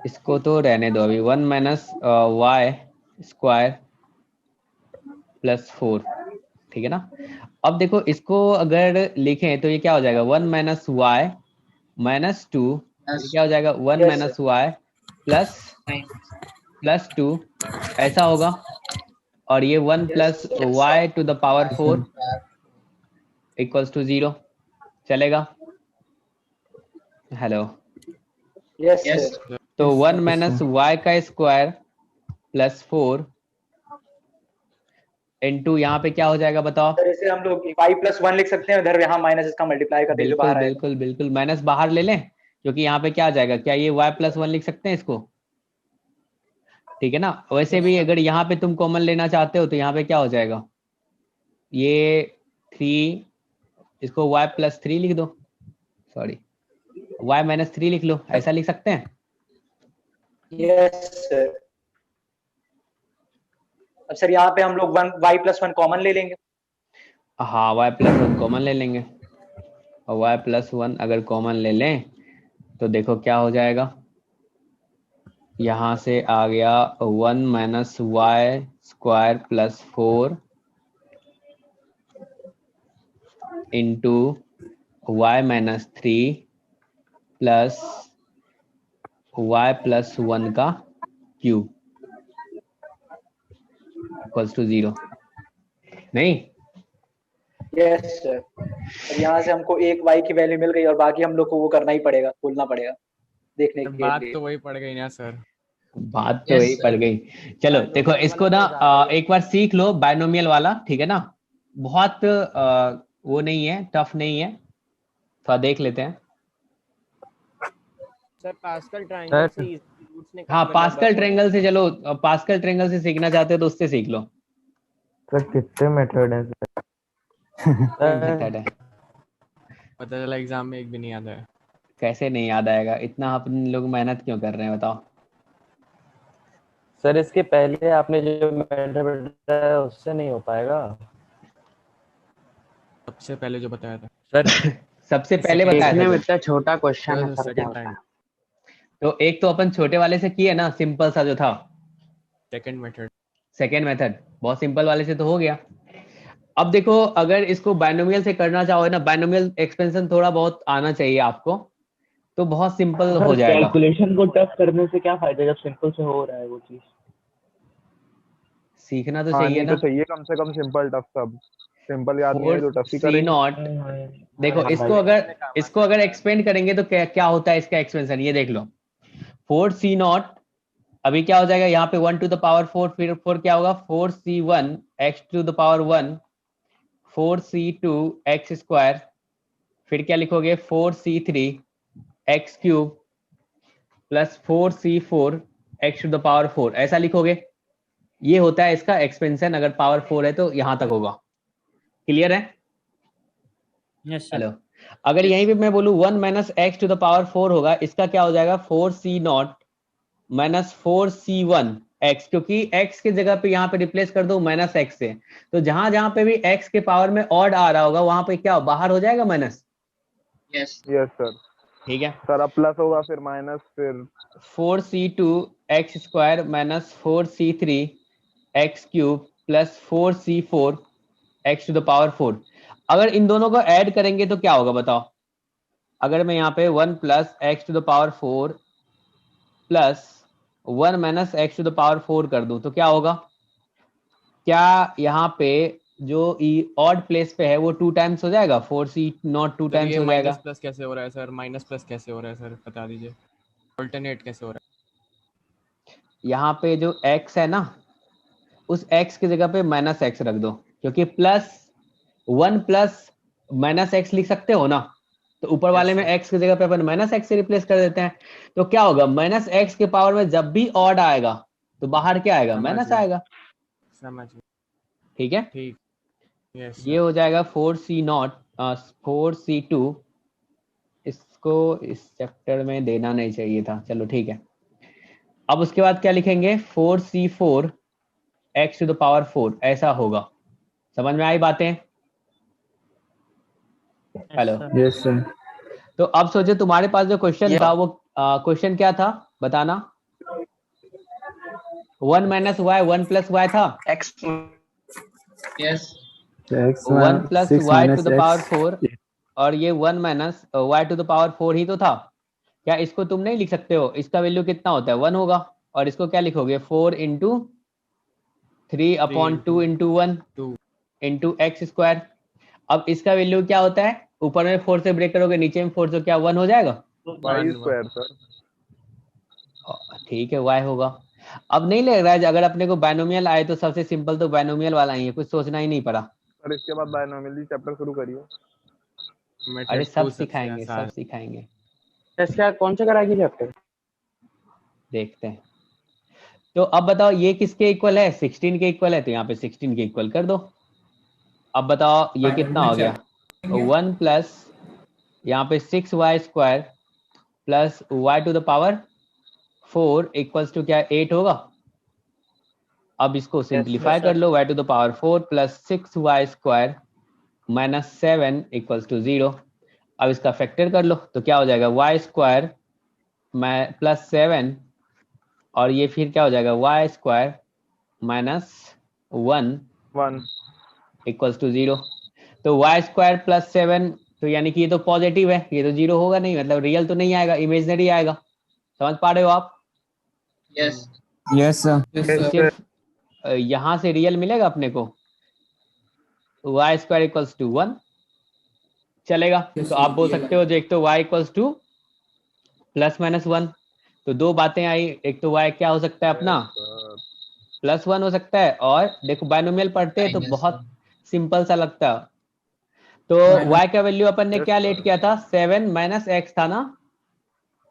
इसको तो रहने दो अभी। 1 माइनस वाई स्क्वायर प्लस 4, ठीक है ना। अब देखो इसको अगर लिखें तो ये क्या हो जाएगा 1 माइनस वाई माइनस 2, क्या हो जाएगा 1 माइनस वाई प्लस 2 ऐसा होगा। और ये 1 plus y to the power 4 equals to 0 चलेगा। हेलो। यस तो 1 माइनस वाई का स्क्वायर प्लस 4 इनटू यहाँ पे क्या हो जाएगा बताओ। सर, इसे हम लोग y प्लस 1 लिख सकते हैं, उधर यहाँ माइनस इसका मल्टीप्लाई कर दीजिए, बिल्कुल बाहर आएगा। बिल्कुल बिल्कुल, माइनस बाहर ले लें क्योंकि यहाँ पे क्या आ जाएगा, क्या ये y प्लस 1 लिख सकते हैं इसको, ठीक है ना। वैसे भी अगर यहाँ पे तुम कॉमन लेना चाहते हो तो यहाँ पे क्या हो जाएगा, ये 3, इसको y प्लस 3 लिख दो, सॉरी y माइनस 3 लिख लो, ऐसा लिख सकते हैं। Yes sir. अब सर यहाँ पे हम लोग y प्लस 1 कॉमन ले लेंगे। हाँ y प्लस 1 कॉमन ले लेंगे, और y प्लस 1 अगर कॉमन ले लें तो देखो क्या हो जाएगा, यहाँ से आ गया 1 minus y square plus 4 into y minus 3 plus y plus 1 का क्यूब इक्वल्स टू 0, नहीं। Yes sir. अब यहाँ से हमको एक y की वैल्यू मिल गई और बाकी हम लोग को वो करना ही पड़ेगा, बोलना पड़ेगा देखने के बात लिए। तो वही पड़ गई ना सर। बात तो यही पड़ गई। चलो देखो इसको ना एक बार सीख लो बायनोमियल वाला, ठीक है ना। बहुत वो नहीं है, टफ नहीं है, थोड़ा देख लेते हैं। सर पास्कल ट्रायंगल से रूट्स निकालने हाँ का पास्कल बहुत- ट्रायंगल से, चलो पास्कल ट्रायंगल से सीखना चाहते हो तो उससे सीख लो। सर कितने मेथड है मेथड है, पता चला एग्जाम में एक भी नहीं आता है। कैसे नहीं याद आएगा, इतना अपन लोग मेहनत क्यों कर रहे हैं बताओ। सर इसके पहले आपने जो मेथड बताया उससे नहीं हो पाएगा। सबसे पहले जो बताया था सर सबसे पहले बताया था इतना छोटा क्वेश्चन है सर, क्या सेकंड होता टाइम, है? तो एक तो अपन छोटे वाले से किए ना, सिंपल सा जो था। Second method. सेकेंड मेथड बहुत सिंपल वाले से तो हो गया। अब देखो अगर इसको बायनोमियल से करना चाहो ना, बायनोमियल एक्सपेंशन थोड़ा बहुत आना चाहिए आपको, तो बहुत सिंपल हो जाएगा। कैलकुलेशन को टफ करने से क्या फायदा जब सिंपल से हो रहा है वो चीज। सीखना तो हाँ चाहिए नहीं ना। तो चाहिए कम से कम सिंपल टफ, सब सिंपल याद नहीं है तो टफ ही 4c करेंगे। नॉट, देखो इसको अगर एक्सपेंड करेंगे तो क्या होता है इसका एक्सपेंशन, ये देख लो। 4c नॉट अभी क्या हो जाएगा, यहाँ पे 1 टू द पावर 4, फिर 4 क्या होगा 4c1 x to the power 1, 4c2 x square, फिर क्या लिखोगे 4c3 x cube plus 4c4 x to the power 4, ऐसा लिखोगे। ये होता है इसका एक्सपेंशन, अगर पावर 4 है तो यहां तक होगा। क्लियर है? Yes hello. अगर यहीं पे मैं बोलूं 1 minus x to the power 4 होगा, इसका क्या हो जाएगा 4c not minus 4c1 x, क्योंकि x की जगह पे यहाँ पे रिप्लेस कर दो माइनस x से, तो जहां जहां पे भी x के पावर में ऑड आ रहा होगा वहां पे क्या बाहर हो जाएगा माइनस। Yes yes sir. ठीक है सर अब प्लस होगा फिर माइनस, फिर 4c2 x square minus 4c3 x cube plus 4c4 x to the power 4। अगर इन दोनों को ऐड करेंगे तो क्या होगा बताओ। अगर मैं यहाँ पे 1 plus x to the power 4 plus 1 minus x to the power 4 कर दूं तो क्या होगा, क्या यहाँ पे जो ऑड प्लेस पे है वो 2 टाइम्स हो जाएगा, 4c नॉट 2 टाइम्स हो जाएगा। माइनस प्लस कैसे हो रहा है सर, माइनस प्लस कैसे हो रहा है सर, बता दीजिए। अल्टरनेट कैसे हो रहा है? यहाँ पे जो x है ना, उस x की जगह पे माइनस एक्स रख दो, क्योंकि +1 प्लस माइनस एक्स लिख सकते हो ना, तो ऊपर वाले में x की जगह पे अपन माइनस एक्स से रिप्लेस कर देते हैं। तो क्या होगा, माइनस एक्स के पावर में जब भी ऑड आएगा तो बाहर क्या आएगा, माइनस आएगा। समझ गए। ठीक है, ठीक। यस ये हो जाएगा 4C2। इसको इस चैप्टर में देना नहीं चाहिए था, चलो ठीक है। अब उसके बाद क्या लिखेंगे, 4C4 x to the power 4, ऐसा होगा। समझ में आई बातें? Hello, yes sir. तो अब सोचो तुम्हारे पास जो क्वेश्चन था वो क्वेश्चन क्या था बताना। 1 माइनस वाई 1 प्लस वाई था, x yes 1 plus y to the power 4, और ये 1 minus y to the power 4 ही तो था। क्या इसको तुम नहीं लिख सकते हो, इसका वैल्यू कितना होता है, 1 होगा, और इसको क्या लिखोगे, 4 into 3/2 into 1 into x square. अब इसका वैल्यू क्या होता है, ऊपर में 4 से ब्रेक करोगे, नीचे में 4 तो क्या 1 हो जाएगा, वाई स्क्वायर सर। ठीक है, y होगा। अब नहीं लग रहा है, अगर अपने को बायनोमियल आए तो सबसे सिंपल तो बायनोमियल वाला ही है, कुछ सोचना ही नहीं पड़ा। सर इसके बाद बायनोमियल चैप्टर शुरू करिए। अरे सब सिखाएंगे, सब सिखाएंगे, इसका कौन सा कराएगी चैप्टर? देखते हैं। तो अब बताओ ये किसके इक्वल है, 16 के इक्वल है, तो यहाँ पे 16 के इक्वल कर दो। अब बताओ ये कितना हो गया, 1 प्लस यहाँ पे 6y² plus y to the power 4 equals to क्या, 8 होगा। अब इसको सिंप्लीफाई कर लो, y to the power 4 plus 6y² minus 7 equals to 0। अब इसका फैक्टर कर लो, तो क्या हो जाएगा, y² प्लस 7, और ये फिर क्या हो जाएगा, y² माइनस 1 इक्वल्स टू 0। तो y² प्लस 7, तो यानी कि ये तो पॉजिटिव है, ये तो 0 होगा नहीं, मतलब रियल तो नहीं आएगा, इमेजिनरी आएगा। समझ पा रहे हो आप? Yes yes sir. सिर्फ यहां से रियल मिलेगा अपने को, y² इक्वल्स टू 1 चलेगा। तो आप बोल सकते हो, एक तो y equals two plus minus 1, तो दो बातें आई, एक तो y क्या हो सकता है अपना, +1 हो सकता है, और देखो बायनोमियल पढ़ते हैं तो बहुत सिंपल सा लगता है। तो y का वैल्यू अपन ने क्या लेट किया था, 7 माइनस एक्स था ना।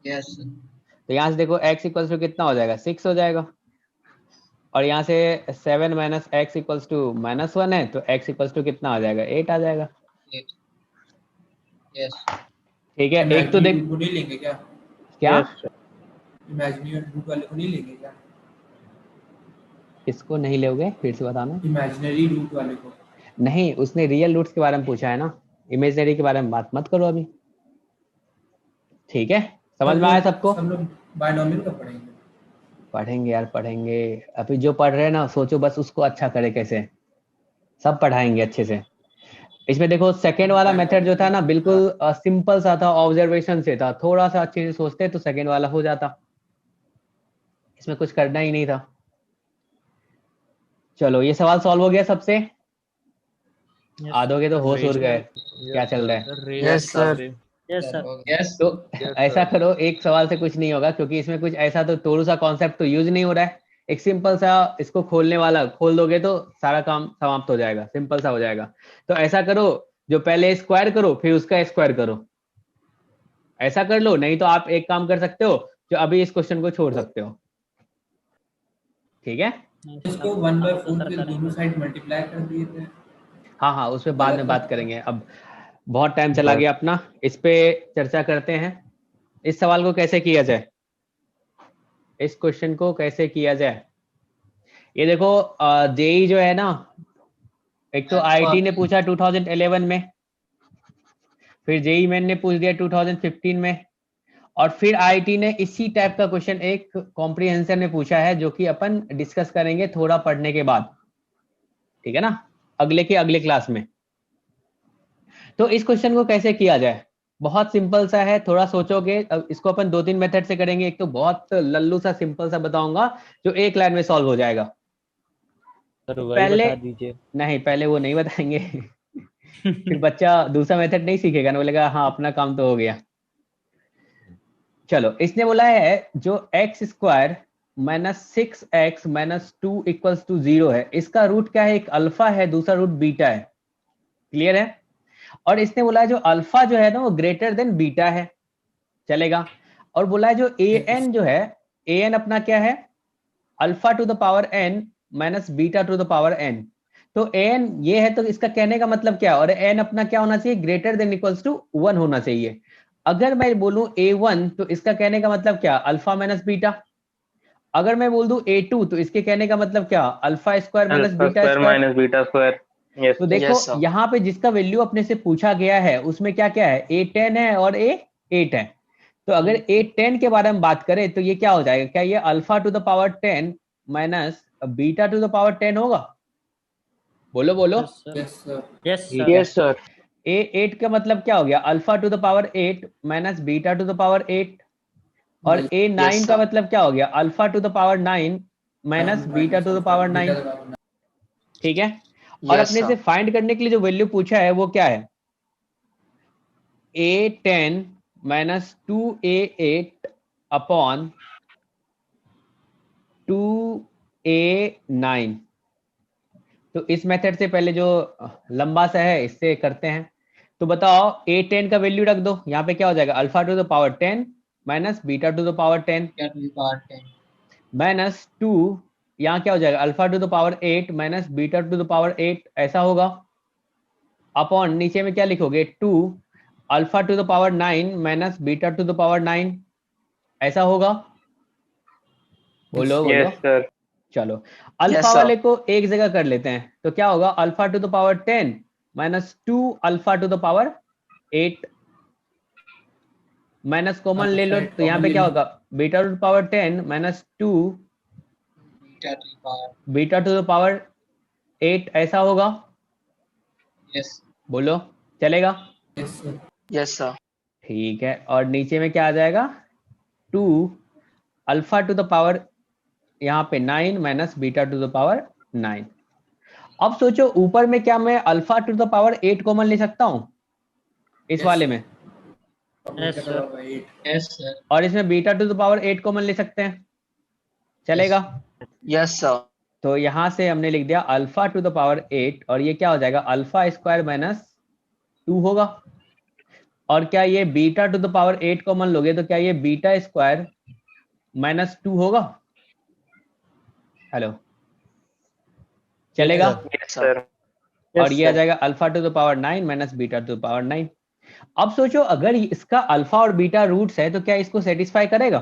यस तो यहाँ से देखो x इक्वल्स टू कितना हो जाएगा, 6 हो जाएगा, और यहाँ से 7 माइनस एक्स इक्वल्स टू -1 है, तो x इक्वल्स टू कितना आ जाएगा, 8 आ जाएगा। यस ठीक है, एक तो देख, नहीं लेंगे क्या? क्या इमेजिनरी रूट वाले को नहीं लेंगे क्या? इसको नहीं लोगे, फिर से बताना। इमेजिनरी रूट वाले को नहीं, उसने रियल रूट्स के बारे में पूछा है ना, इमेजिनरी के बारे में बात मत करो अभी। ठीक है, समझ में आया सबको? सब लोग बायनोमियल का पढ़ेंगे। पढ़ेंगे यार, पढ़ेंगे। अभी जो पढ़ रहे हैं ना, सोचो बस उसको अच्छा करे कैसे, सब पढ़ाएंगे अच्छे से। इसमें देखो सेकेंड वाला मेथड जो था ना, बिल्कुल सिंपल सा था, ऑब्जर्वेशन से था, थोड़ा सा अच्छे से सोचते तो सेकेंड वाला हो जाता, इसमें कुछ करना ही नहीं था। चलो ये सवाल सॉल्व हो गया सबसे, आधों के तो होश उड़ गए, क्या चल रहा है? Yes sir. Yes sir. Yes तो ऐसा करो, एक सवाल से कुछ नहीं होगा, क्योंकि इसमें कुछ ऐसा तो तोड़ू सा कॉन्सेप्ट तो यूज नहीं हो रहा है। एक सिंपल सा इसको खोलने वाला खोल दोगे तो सारा काम समाप्त हो जाएगा, सिंपल सा हो जाएगा। तो ऐसा करो, जो पहले स्क्वायर करो फिर उसका स्क्वायर करो, ऐसा कर लो। नहीं तो आप एक काम कर सकते हो, जो अभी इस क्वेश्चन को छोड़ सकते हो। ठीक है, इसको 1/4 से दोनों साइड मल्टीप्लाई कर दिए थे। हाँ हाँ, उस पर बाद में बात करेंगे, अब बहुत टाइम चला गया अपना, इस पे चर्चा करते हैं। इस सवाल को कैसे किया जाए, इस क्वेश्चन को कैसे किया जाए। ये देखो जेई जो है ना, एक तो आईआईटी ने पूछा 2011 में, फिर जेई मेन ने पूछ दिया 2015 में, और फिर आईआईटी ने इसी टाइप का क्वेश्चन एक कॉम्प्रिहेंशन में पूछा है, जो कि अपन डिस्कस करेंगे थोड़ा पढ़ने के बाद, ठीक है ना, अगले क्लास में। तो इस क्वेश्चन को कैसे किया जाए, बहुत सिंपल सा है, थोड़ा सोचोगे। अब इसको अपन 2-3 मेथड से करेंगे। एक तो बहुत लल्लू सा सिंपल सा बताऊंगा, जो एक लाइन में सॉल्व हो जाएगा। पहले बता दीजिए, नहीं पहले वो नहीं बताएंगे फिर बच्चा दूसरा मेथड नहीं सीखेगा ना, बोलेगा हाँ अपना काम तो हो गया। चलो, इसने बोला है जो x² minus 6x minus 2 equals to 0 है। इसका रूट क्या है? एक अल्फा है, दूसरा रूट बीटा है। क्लियर है? और इसने बोला है जो अल्फा जो है ना वो ग्रेटर देन बीटा है, चलेगा। और बोला है जो an जो है, an अपना क्या है? Alpha to the power n minus beta two the power n। तो an ये है, तो इसका कहने का मतलब क्या है? और n अपना क्या होना चाहिए? ग्रेटर देन इक्वल्स टू 1 होना चाहिए। अगर मैं बोलूं a1 तो इसका कहने का मतलब क्या? Alpha minus beta. अगर मैं बोल दूं a2 तो इसके कहने का मतलब क्या? Alpha square minus beta square minus beta square. तो देखो यहाँ पे जिसका वैल्यू अपने से पूछा गया है उसमें क्या क्या है? a10 है और a8 है। तो अगर a10 के बारे में बात करें तो ये क्या हो जाएगा? क्या ये alpha to the power 10 minus beta two the power 10 होगा? बोलो बोलो। Yes sir. a8 का मतलब क्या हो गया? Alpha to the power 8 minus beta two the power 8। और a9 का मतलब क्या हो गया? Alpha to the power 9 minus beta two the power 9। ठीक है। और अपने से फाइंड करने के लिए जो वैल्यू पूछा है वो क्या है? a10 minus 2a8 upon 2a9। तो इस मेथड से पहले जो लंबा सा है इससे करते हैं। तो बताओ a10 का वैल्यू रख दो। यहाँ पे क्या हो जाएगा? Alpha to the power 10 minus beta two the power 10 minus 2, यहाँ क्या हो जाएगा? Alpha to the power 8 minus beta two the power 8, ऐसा होगा। अपॉन नीचे में क्या लिखोगे? 2 alpha to the power 9 minus beta two the power 9, ऐसा होगा। बोलो बोलो। सर। चलो अल्फा वाले को एक जगह कर लेते हैं। तो क्या होगा? Alpha to the power 10 minus 2 alpha to the power 8 minus common ले लो। तो यहाँ पे क्या होगा? Beta two the power 10 minus 2 beta two the power 8, ऐसा होगा। बोलो, चलेगा? Yes sir. ठीक है। और नीचे में क्या आ जाएगा? 2 अल्फा टू द पावर यहाँ पे 9 minus beta two the power 9। अब सोचो ऊपर में क्या मैं alpha to the power 8 common ले सकता हूं इस वाले में? Yes sir. और इसमें beta two the power 8 common ले सकते हैं, चलेगा? Yes sir. तो यहां से हमने लिख दिया अल्फा टू द पावर 8 और ये क्या हो जाएगा? अल्फा स्क्वायर माइनस 2 होगा। और क्या ये beta two the power 8 common लोगे तो क्या ये बीटा स्क्वायर माइनस 2 होगा? हेलो, चलेगा? सर। और ये आ जाएगा alpha to the power 9 minus beta two the power 9। अब सोचो अगर इसका अल्फा और बीटा रूट्स है तो क्या इसको सेटिस्फाई करेगा?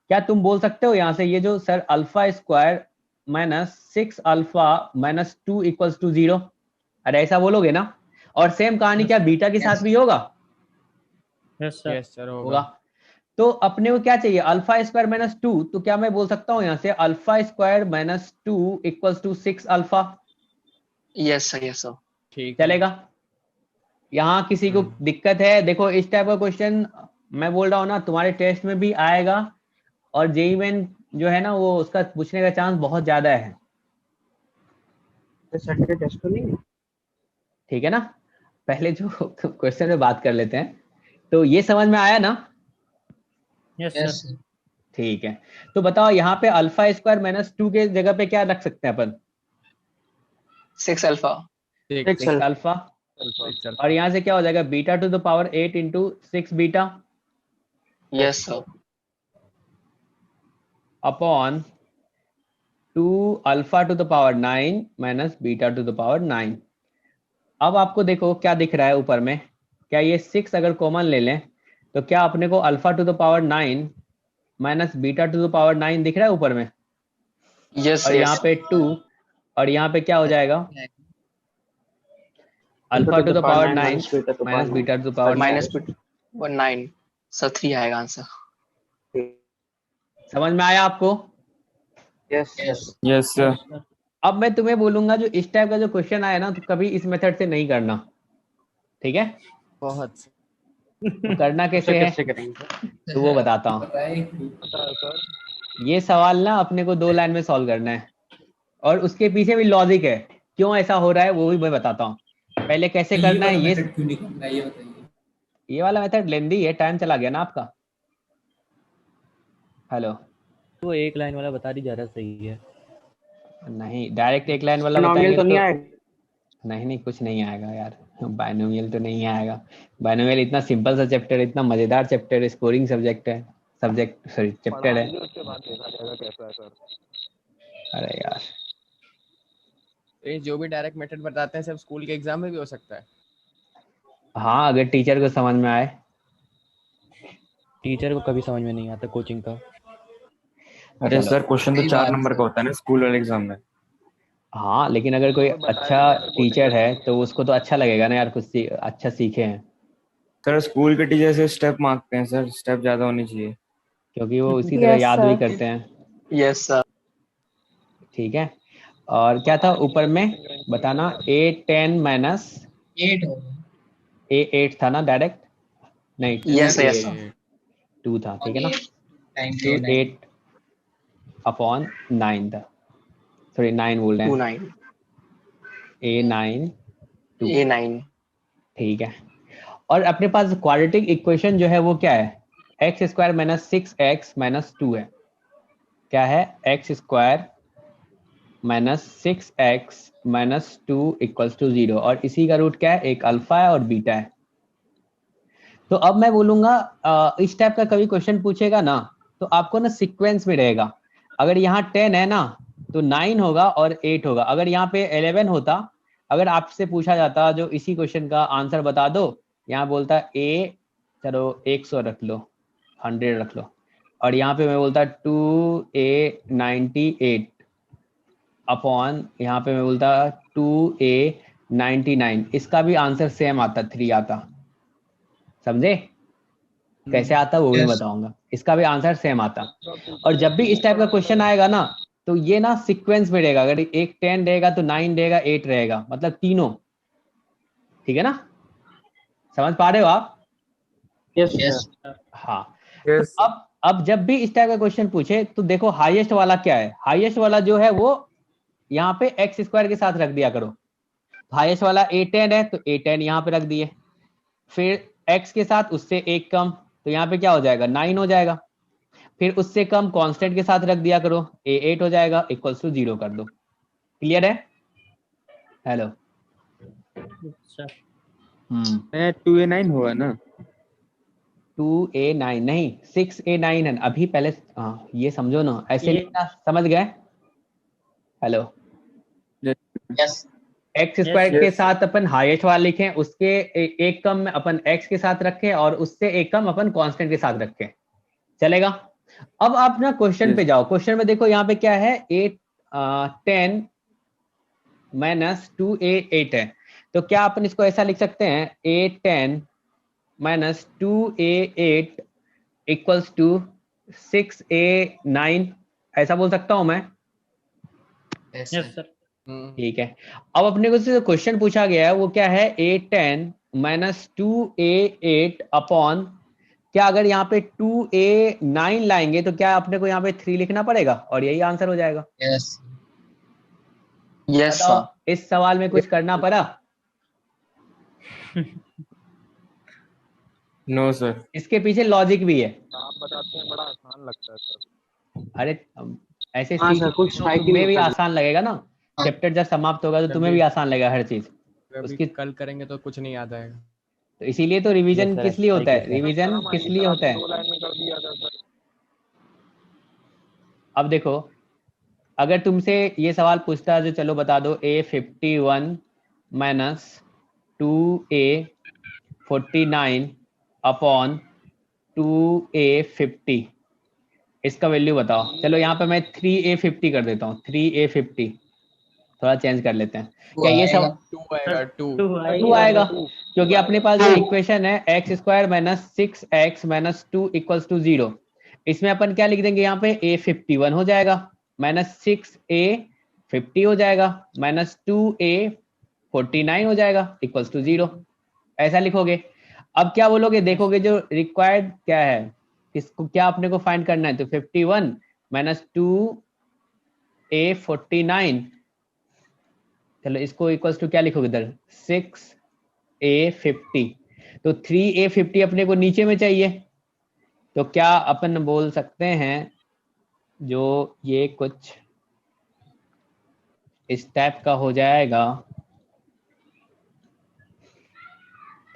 क्या तुम बोल सकते हो यहाँ से ये जो sir alpha square minus 6 alpha minus 2 equals to 0? अरे ऐसा बोलोगे ना? और सेम कहानी क्या बीटा के साथ भी होगा? Yes sir. होगा। तो अपने को क्या चाहिए? Alpha square minus 2। तो क्या मैं बोल सकता हूँ यहाँ से alpha square minus 2 equals to 6 alpha? Yes sir. Yes sir. ठीक चलेगा? यहाँ किसी को दिक्कत है? देखो इस टाइप का क्वेश्चन मैं बोल रहा हूँ ना तुम्हारे टेस्ट में भी आएगा और जेईई मेन जो है ना वो उसका पूछने का चांस बहुत ज्यादा है। ठीक है ना? पहले जो क्वेश्चन में बात कर लेते हैं। तो ये समझ में आया ना? Yes sir. ठीक है। तो बताओ यहाँ पे अल्फा स्क्वायर माइनस 2 के जगह पे क्या रख सकते हैं अपन? 6 अल्फा। 6 अल्फा। और यहाँ से क्या हो जाएगा? Beta two the power 8 into 6 beta yes sir. Upon 2 alpha to the power 9 minus beta two the power 9। अब आपको देखो क्या दिख रहा है ऊपर में? क्या ये 6 अगर कॉमन ले लें तो क्या अपने को alpha to the power 9 minus beta two the power 9 दिख रहा है ऊपर में? यस। और यहाँ पे 2 और यहाँ पे क्या हो जाएगा? Alpha to the power 9 minus beta two the power minus 9 sir 3 आएगा आंसर। समझ में आया आपको? Yes yes sir. अब मैं तुम्हें बोलूंगा जो इस टाइप का जो क्वेश्चन आया ना तो कभी इस मेथड से नहीं करना, ठीक है? बहुत तो करना कैसे है तो वो बताता हूँ। ये सवाल ना अपने को 2 लाइन में सॉल्व करना है और उसके पीछे भी लॉजिक है, क्यों ऐसा हो रहा है वो भी मैं बताता हूँ। पहले कैसे करना है ये बताइए। ये वाला मेथड लेंदी है, टाइम चला गया ना आपका। हेलो, वो एक लाइन वाला बता दी ज्यादा सही है। नहीं, डायरेक्ट एक लाइन वाला बाइनोमियल बताएंगे तो नहीं तो आएगा। नहीं कुछ नहीं आएगा यार, बाइनोमियल तो नहीं आएगा। बाइनोमियल इतना सिंपल सा चैप्टर है, इतना मजेदार चैप्टर है, स्कोरिंग सब्जेक्ट है, चैप्टर है। उसके बाद देखा जाएगा कैसा है सर। अरे यार तो ये जो भी डायरेक्ट मेथड बताते हैं सब स्कूल के एग्जाम में भी हो सकता है। हाँ, अगर टीचर को समझ में आए। टीचर को कभी समझ में नहीं आता कोचिंग का। अरे चलो। सर क्वेश्चन तो सही 4 बात नंबर सर। का होता है ना स्कूल वाले एग्जाम में। हाँ, लेकिन अगर कोई अच्छा टीचर है तो उसको तो अच्छा लगेगा ना यार, अच्छा सीखे हैं। सर स्कूल के टीचर से स्टेप मांगते हैं सर, स्टेप ज्यादा होनी चाहिए। क्योंकि वो इसी तरह याद भी करते हैं। Yes sir. ठीक है। और क्या था ऊपर में बताना, A10 माइनस 8 होगा। A8 था ना डायरेक्ट, नहीं यस यस 2 था, ठीक है ना। टाइम 2 8 अपॉन 9 था, सॉरी 9 बोल रहे 2 हैं, 9 A9 2, A9 ठीक है। और अपने पास क्वाड्रेटिक इक्वेशन जो है वो क्या है, x square minus 6x minus 2 है। क्या है, x square minus 6x minus 2 equals to 0, और इसी का रूट क्या है, एक अल्फा है और बीटा है। तो अब मैं बोलूंगा इस टाइप का कभी क्वेश्चन पूछेगा ना तो आपको ना सीक्वेंस में रहेगा। अगर यहाँ 10 है ना तो 9 होगा और 8 होगा। अगर यहाँ पे 11 होता, अगर आपसे पूछा जाता जो इसी क्वेश्चन का आंसर बता दो, यहाँ बोलता चलो 100 रख लो, 100 रख लो, और यहाँ पे मैं बोलता 2A98 अपॉन, यहाँ पे मैं बोलता 2A99, इसका भी आंसर सेम आता, 3 आता। समझे कैसे आता वो भी बताऊंगा, इसका भी आंसर सेम आता। और जब भी इस टाइप का क्वेश्चन आएगा ना तो ये ना सीक्वेंस में रहेगा, अगर एक 10 रहेगा तो 9 रहेगा, 8 रहेगा, मतलब तीनों। ठीक है ना, समझ पा रहे हो आप? यस हाँ। तो अब जब भी इस टाइप का क्वेश्चन पूछे तो देखो हाईएस्ट वाला क्या है, हाईएस्ट वाला जो है वो यहाँ पे एक्स स्क्वायर के साथ रख दिया करो। हाईएस्ट वाला A10 है तो A10 यहाँ पे रख दिए, फिर x के साथ उससे एक कम, तो यहाँ पे क्या हो जाएगा, 9 हो जाएगा। फिर उससे कम कांस्टेंट के साथ रख दिया करो, A8 हो जाएगा, इक्वल्स टू 0 कर दो। क्लियर है? हेलो। 2A9 हुआ ना? 2A9 नहीं, 6A9 है अभी पहले। हाँ ये समझो ना, ऐसे लिखना, समझ गए? हेलो। यस एक्स स्क्वायर के साथ अपन हाईएस्ट वाला लिखें, उसके एक कम में अपन x के साथ रखें, और उससे एक कम अपन कांस्टेंट के साथ रखें, चलेगा? अब आप ना क्वेश्चन पे जाओ। क्वेश्चन में देखो यहाँ पे क्या है, 10 माइनस 2A8 है, तो क्या अपन इसको ऐसा लिख सकते हैं, A10 minus 2A8 equals to 6A9, ऐसा बोल सकता हूं मैं? Yes sir. ठीक है। अब अपने को जो क्वेश्चन पूछा गया है वो क्या है, A10 माइनस 2A8 अपॉन, क्या अगर यहाँ पे 2A9 लाएंगे तो क्या अपने को यहाँ पे 3 लिखना पड़ेगा और यही आंसर हो जाएगा? यस यस बताओ, इस सवाल में कुछ करना पड़ा? No sir. इसके पीछे लॉजिक भी है। आप बताते हैं बड़ा आसान लगता है सर। अरे ऐसे हाँ सर, कुछ तो फाइट ही तुम्हें भी होता है। आसान लगेगा ना, चैप्टर जब समाप्त होगा तो तुम्हें भी आसान लगेगा हर चीज। उसकी कल करेंगे तो कुछ नहीं याद आएगा। तो इसीलिए तो रिवीजन किस लिए होता है, रिवीजन किस लिए होता है? 2 लाइन में कर दिया था सर। अब देखो, अगर तुमसे ये सवाल पूछता है जो चलो बता दो, A51 minus 2A49 upon 2A50, इसका वैल्यू बताओ। चलो यहाँ पे मैं 3A50 कर देता हूँ, 3A50 थोड़ा चेंज कर लेते हैं। क्या ये सब 2 आएगा, 2 आएगा, क्योंकि अपने पास जो इक्वेशन है x square minus 6x minus 2 equals to 0, इसमें अपन क्या लिख देंगे, यहाँ पे A51 हो जाएगा, माइनस 6A50 हो जाएगा, माइनस 2A49 हो जाएगा, इक्वल्स टू 0, ऐसा लिखोगे। अब क्या बोलोगे, देखोगे जो रिक्वायर्ड क्या है, किसको क्या अपने को फाइंड करना है, तो 51 माइनस 2A49, चलो इसको इक्वल्स टू क्या लिखोगे इधर, 6A50, तो 3A50 अपने को नीचे में चाहिए, तो क्या अपन बोल सकते हैं जो ये कुछ इस टाइप का हो जाएगा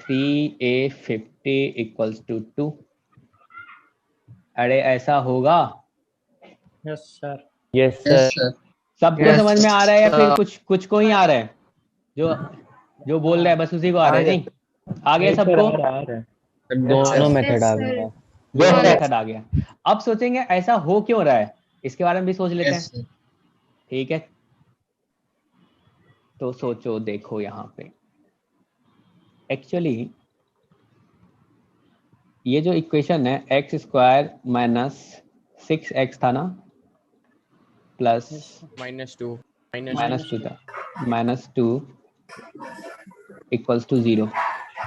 3a50 इक्वल्स टू 2। अरे ऐसा होगा? Yes sir. Yes Yes, sir. sir. सबको Yes, समझ में आ रहा है या फिर sir. कुछ को ही आ रहा है? जो जो बोल रहा है बस उसी को आ रहा है? नहीं आ गया सबको? दोनों मेथड आ गया। दोनों मेथड आ गया। अब सोचेंगे ऐसा हो क्यों रहा है, इसके बारे में भी सोच लेते Yes, हैं। sir. ठीक है, तो सोचो, देखो यहाँ पे एक्चुअली ये जो इक्वेशन है एक्स स्क्वायर माइनस 6x था ना, प्लस -2 -2 इक्वल्स टू 0।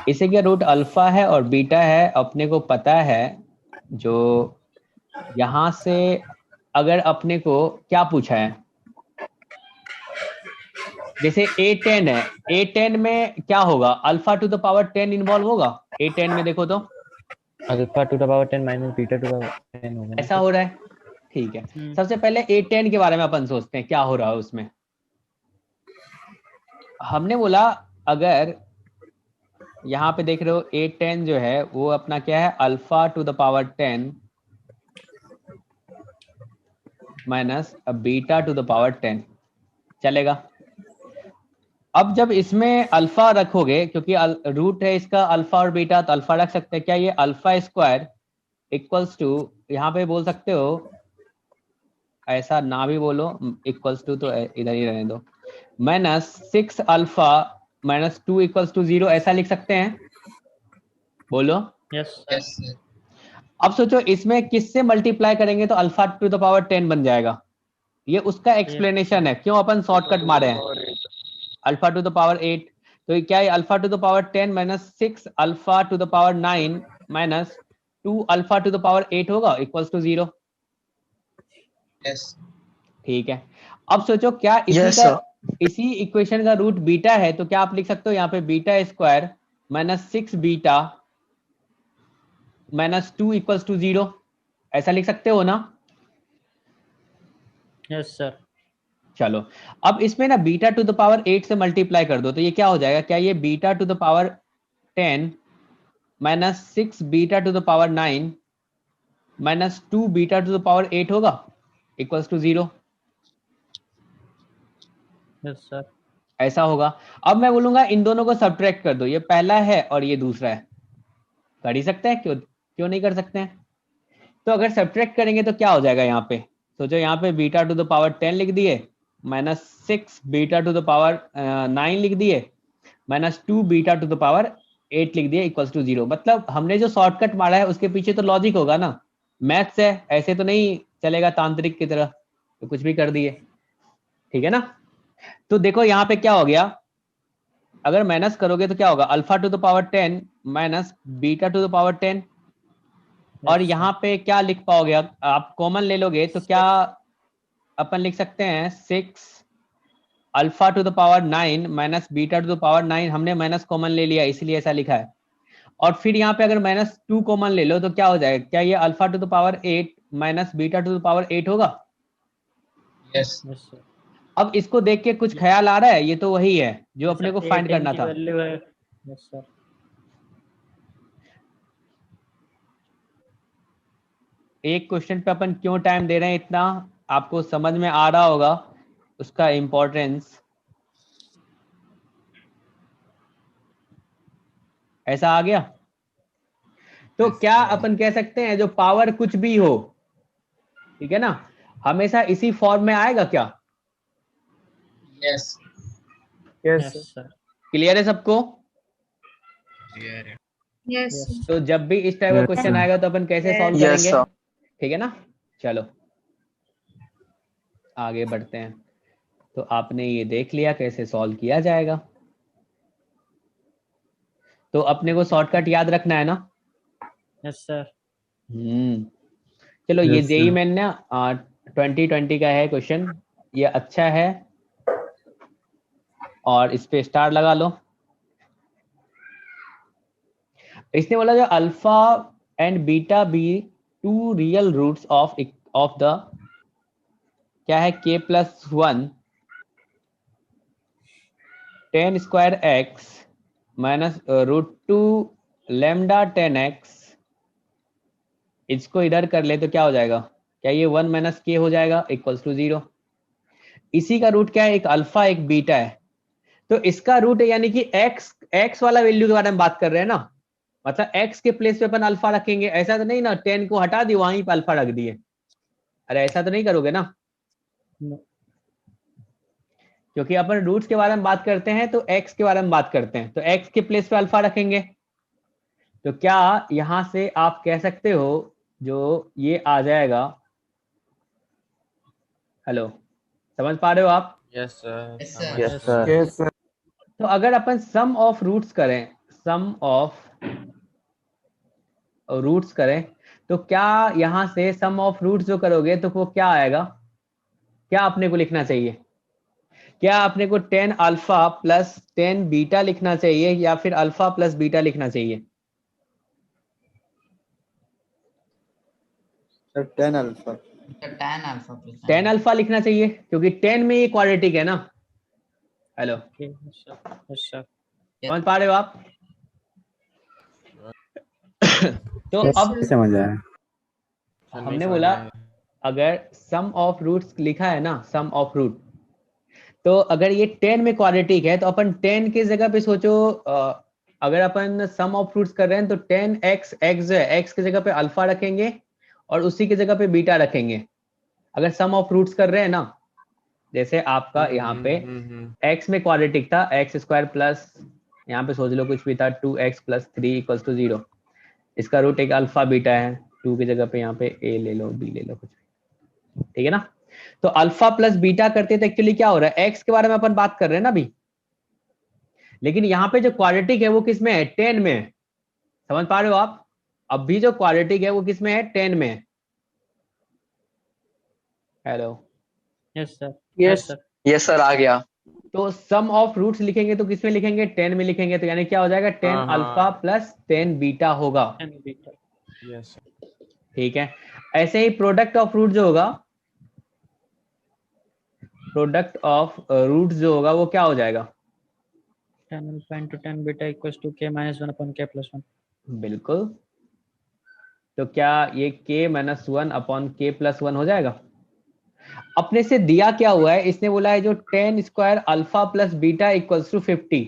इसे क्या रूट अल्फा है और बीटा है, अपने को पता है। जो यहाँ से अगर अपने को क्या पूछा है, जैसे a10 है, a10 में क्या होगा, alpha to the power 10 involve होगा a10 में। देखो तो alpha to the power 10 minus beta two the power 10 होगा। ऐसा हो रहा है। ठीक है, सबसे पहले a10 के बारे में अपन सोचते हैं क्या हो रहा है उसमें। हमने बोला अगर यहाँ पे देख रहे हो a10 जो है वो अपना क्या है, alpha to the power 10 minus beta two the power 10 चलेगा। अब जब इसमें अल्फा रखोगे, क्योंकि रूट है इसका अल्फा और बीटा, तो अल्फा रख सकते हैं। क्या ये अल्फा स्क्वायर इक्वल्स टू, यहाँ पे बोल सकते हो, ऐसा ना भी बोलो, इक्वल्स टू तो इधर ही रहने दो, -6 अल्फा माइनस 2 इक्वल्स टू 0, ऐसा लिख सकते हैं? बोलो। Yes Yes, sir. अब सोचो इसमें किससे मल्टीप्लाई करेंगे तो अल्फा टू द पावर 10 बन जाएगा। ये उसका एक्सप्लेनेशन है क्यों अपन शॉर्टकट मारे हैं, अल्फा टू द पावर 8। तो क्या है, alpha to the power 10 minus 6 alpha to the power 9 minus 2 alpha to the power 8 होगा इक्वल्स टू 0। Yes. ठीक है, अब सोचो क्या इसी इक्वेशन का रूट बीटा है, तो क्या आप लिख सकते हो यहाँ पे beta square minus 6 beta minus 2 equals to 0, ऐसा लिख सकते हो ना? Yes sir. चलो अब इसमें ना बीटा टू द पावर 8 से मल्टीप्लाई कर दो, तो ये क्या हो जाएगा, क्या ये beta two the power 10 minus 6 beta two the power 9 minus 2 beta two the power 8 होगा इक्वल्स टू 0। Yes sir. ऐसा होगा। अब मैं बोलूंगा इन दोनों को सब्ट्रैक्ट कर दो, ये पहला है और ये दूसरा है। कर ही सकते हैं, क्यों नहीं कर सकते हैं? तो अगर सब्ट्रैक्ट करेंगे तो क्या हो जाएगा, यहाँ पे सोचो, यहाँ पे बीटा टू द पावर 10 लिख दिए, -6 बीटा टू द पावर 9 लिख दिए, -2 बीटा टू द पावर 8 लिख दिए इक्वल्स टू 0। मतलब हमने जो शॉर्टकट मारा है उसके पीछे तो लॉजिक होगा ना, मैथ्स है, ऐसे तो नहीं चलेगा तांत्रिक की तरह तो कुछ भी कर दिए। ठीक है ना? तो देखो यहाँ पे क्या हो गया, अगर माइनस करोगे तो क्या होगा, alpha to the power 10 minus beta two the power 10, और यहाँ पे क्या लिख पाओगे, आप कॉमन ले लोगे तो क्या अपन लिख सकते हैं, 6 alpha to the power 9 minus beta two the power 9, हमने माइनस कॉमन ले लिया इसलिए ऐसा लिखा है। और फिर यहाँ पे अगर -2 कॉमन ले लो तो क्या हो जाएगा, क्या ये alpha to the power 8 minus beta two the power 8 होगा? Yes. अब इसको देख के कुछ ख्याल आ रहा है, ये तो वही है जो अपने को फाइंड करना था। Yes sir. एक क्वेश्चन पे अपन क्यों टाइम दे रहे हैं इतना, आपको समझ में आ रहा होगा उसका इम्पोर्टेंस। ऐसा आ गया? तो क्या अपन कह सकते हैं जो पावर कुछ भी हो, ठीक है ना, हमेशा इसी फॉर्म में आएगा क्या? Yes. Yes sir. क्लियर है सबको? Yes. तो जब भी इस टाइप का क्वेश्चन आएगा तो अपन कैसे सॉल्व करेंगे? sir. ठीक है ना? चलो आगे बढ़ते हैं। तो आपने ये देख लिया कैसे सॉल्व किया जाएगा, तो अपने को शॉर्टकट याद रखना है ना? Yes sir. चलो ये Yes, जेई sir. मैन ना 2020 का है क्वेश्चन, ये अच्छा है और इस पे स्टार लगा लो। इसने बोला जो alpha and beta be two real roots of the क्या है k plus 1 10 square x minus √2 lambda 10x, इसको इधर कर ले तो क्या हो जाएगा? क्या ये 1 माइनस k हो जाएगा इक्वल्स टू 0। इसी का रूट क्या है? एक अल्फा एक बीटा है, तो इसका रूट है, यानी कि x वाला वैल्यू के बारे में बात कर रहे हैं ना, मतलब x के प्लेस पे अपन अल्फा रखेंगे। ऐसा तो नहीं ना 10 को हटा दी वहीं पे अल्फा रख दिए, अरे ऐसा तो नहीं करोगे ना, क्योंकि अपन रूट्स के बारे में बात करते हैं तो x के बारे में बात करते हैं, तो x के प्लेस पे अल्फा रखेंगे। तो क्या यहां से आप कह सकते हो जो ये आ जाएगा, हेलो समझ पा रहे हो आप? Yes sir. Yes sir. तो अगर अपन सम ऑफ रूट्स करें, सम ऑफ रूट्स करें, तो क्या यहां से सम ऑफ रूट्स जो करोगे तो वो क्या आएगा? क्या अपने को लिखना चाहिए? क्या अपने को 10 अल्फा प्लस 10 बीटा लिखना चाहिए या फिर अल्फा प्लस बीटा लिखना चाहिए? Sir 10 alpha. 10 अल्फा लिखना चाहिए, क्योंकि 10 में ये क्वाड्रेटिक है ना। हेलो समझ पा रहे हो आप? तो अब समझ आया। हमने बोला अगर सम ऑफ रूट्स लिखा है ना, सम ऑफ रूट, तो अगर ये 10 में क्वाड्रेटिक है तो अपन 10 की जगह पे सोचो, अगर अपन सम ऑफ रूट्स कर रहे हैं तो 10x जो है x की जगह पे अल्फा रखेंगे और उसी की जगह पे बीटा रखेंगे। अगर सम ऑफ रूट्स कर रहे हैं ना, जैसे आपका यहाँ पे x में क्वाड्रेटिक था, x स्क्वायर प्लस यहाँ पे सोच लो कुछ भी था 2x प्लस 3 इक्वल्स टू 0, इसका रूट एक अल्फा बीटा है, 2 की जगह पे यहाँ पे a ले लो b ले लो कुछ भी, ठीक है ना। तो अल्फा प्लस बीटा करते तो एक्चुअली क्या हो रहा है, x के बारे में अपन बात कर रहे हैं ना अभी, लेकिन यहाँ पे जो क्वाड्रेटिक है वो किस में है? 10 में है। समझ पा रहे हो आप? अभी जो क्वाड्रेटिक है वो किस में है? 10 में है। Hello yes sir. Yes sir आ गया। तो सम ऑफ रूट्स लिखेंगे तो किसमें लिखेंगे? 10 में लिखेंगे, तो यानी क्या हो जाएगा? 10 अल्फा प्लस 10 बीटा होगा। यस ठीक है। ऐसे ही प्रोडक्ट ऑफ रूट जो होगा, प्रोडक्ट ऑफ रूट्स जो होगा वो क्या हो जाएगा? 10 alpha into 10 beta equals to k minus 1 upon k plus 1। बिल्कुल। तो क्या ये k minus 1 upon k plus 1 हो जाएगा? अपने से दिया क्या हुआ है, इसने बोला है जो 10 square alpha plus beta equals to 50।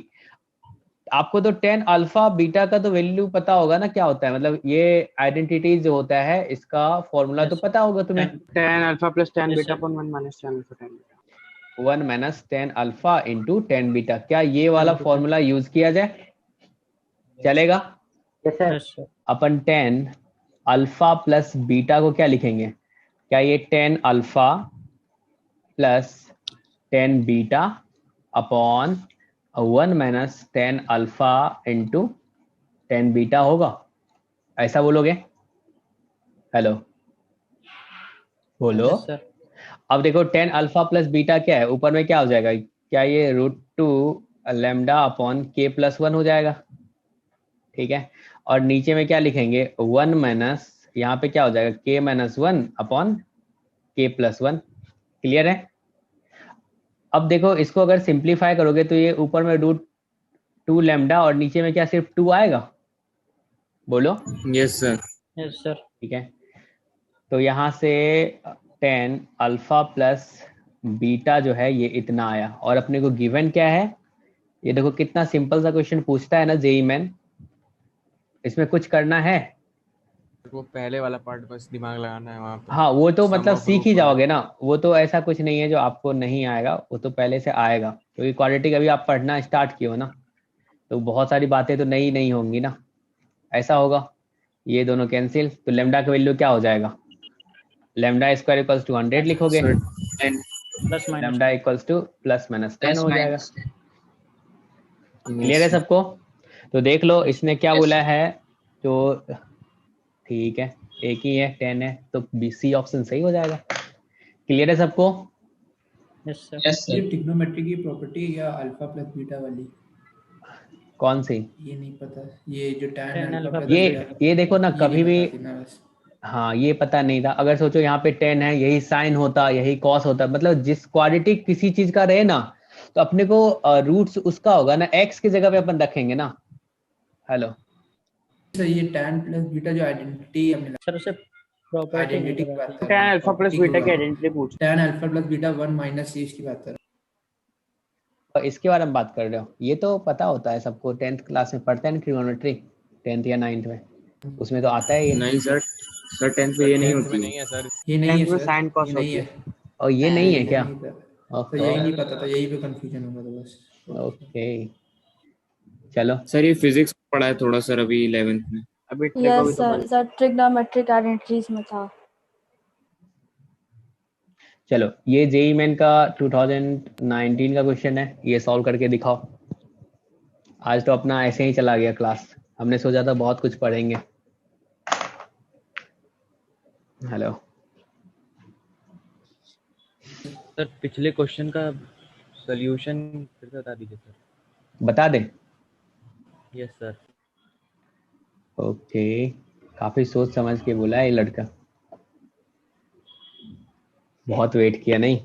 आपको तो 10 अल्फा बीटा का तो वैल्यू पता होगा ना क्या होता है, मतलब ये आइडेंटिटी जो होता है इसका फॉर्मूला तो पता होगा तुम्हें। 10 alpha plus 10 beta upon 1 minus 10 alpha 10 1 minus 10 alpha into 10 beta. क्या ये वाला फॉर्मूला यूज किया जाए? चलेगा? अपन 10 अल्फा प्लस बीटा को क्या लिखेंगे? क्या ये 10 alpha plus 10 beta upon 1 minus 10 alpha into 10 beta होगा? ऐसा बोलोगे? हेलो बोलो। अब देखो 10 अल्फा प्लस बीटा क्या है, ऊपर में क्या हो जाएगा? क्या ये √2 लैम्डा अपॉन k प्लस 1 हो जाएगा? ठीक है। और नीचे में क्या लिखेंगे? 1 माइनस यहाँ पे क्या हो जाएगा? k minus 1 upon k plus 1। Clear है? अब देखो इसको अगर सिंप्लीफाई करोगे तो ये ऊपर में √2 लैम्डा और नीचे में क्या सिर्फ 2 आएगा? बोलो। Yes sir. Yes sir. ठीक है। तो यहाँ से 10 अल्फा प्लस बीटा जो है ये इतना आया, और अपने को गिवन क्या है? ये देखो कितना सिंपल सा क्वेश्चन पूछता है ना जेईई मेन। इसमें कुछ करना है? वो पहले वाला पार्ट बस दिमाग लगाना है वहाँ पे। हाँ वो तो Sum मतलब of सीख group ही वाला। जाओगे ना, वो तो ऐसा कुछ नहीं है जो आपको नहीं आएगा, वो तो पहले से आएगा, क्योंकि क्वाड्रेटिक अभी आप पढ़ना स्टार्ट किए हो ना, तो बहुत सारी बातें तो नई नहीं होंगी ना। ऐसा होगा, ये दोनों कैंसिल, तो लेमडा का वैल्यू क्या हो जाएगा? लेमडा स्क्वायर इक्वल्स टू 100 लिखोगे, lambda equals two plus minus 10 हो जाएगा। क्लियर है सबको? तो देख लो इसने क्या बोला है, तो ठीक है एक ही है 10 है, तो BC ऑप्शन सही हो जाएगा। क्लियर है सबको? Yes sir. ये ट्रिग्नोमेट्री की प्रॉपर्टी या अल्फा प्लस बीटा वाली? कौन सी? ये नहीं पता, ये जो tan अल्फा प्लस ये देखो ना, कभी भी हाँ ये पता नहीं था। अगर सोचो यहाँ पे 10 है, यही साइन होता, यही कॉस होता, मतलब जिस क्वाड्रेटिक किसी चीज का रहे ना, तो अपने को रूट्स उसका होगा ना, एक्स की जगह पे अपन रखेंगे ना। हेलो सर ये tan प्लस बीटा जो आइडेंटिटी हमने सर उसे प्रॉपर्टी आइडेंटिटी की बात कर tan अल्फा प्लस बीटा की आइडेंटिटी पूछ tan alpha plus beta 1 minus c की बात कर और इसके बारे में बात कर रहे हो, ये तो पता होता है सबको, 10th क्लास में पढ़ते हैं ना ट्रिगोनोमेट्री, 10th या 9th में, उसमें तो आता है ये। नहीं सर, सर 10th में ये नहीं होती। नहीं है सर, ये नहीं है 10th में सर, sin cos ये नहीं होती है। है। और ये नहीं है क्या? तो यही नहीं पता था, यही पे कंफ्यूजन होगा तो बस। ओके चलो सर ये फिजिक्स पढ़ा है थोड़ा सर अभी 11th में। अभी yes sir, sir trigonometric identities में था। चलो ये जेई मेन का 2019 का क्वेश्चन है, ये सॉल्व करके दिखाओ। आज तो अपना ऐसे ही चला गया क्लास, हमने सोचा था बहुत कुछ पढ़ेंगे। हेलो सर पिछले क्वेश्चन का सॉल्यूशन फिर से बता दीजिए सर। बता दें? Yes sir. ओके, काफी सोच समझ के बोला है ये लड़का, बहुत वेट किया नहीं।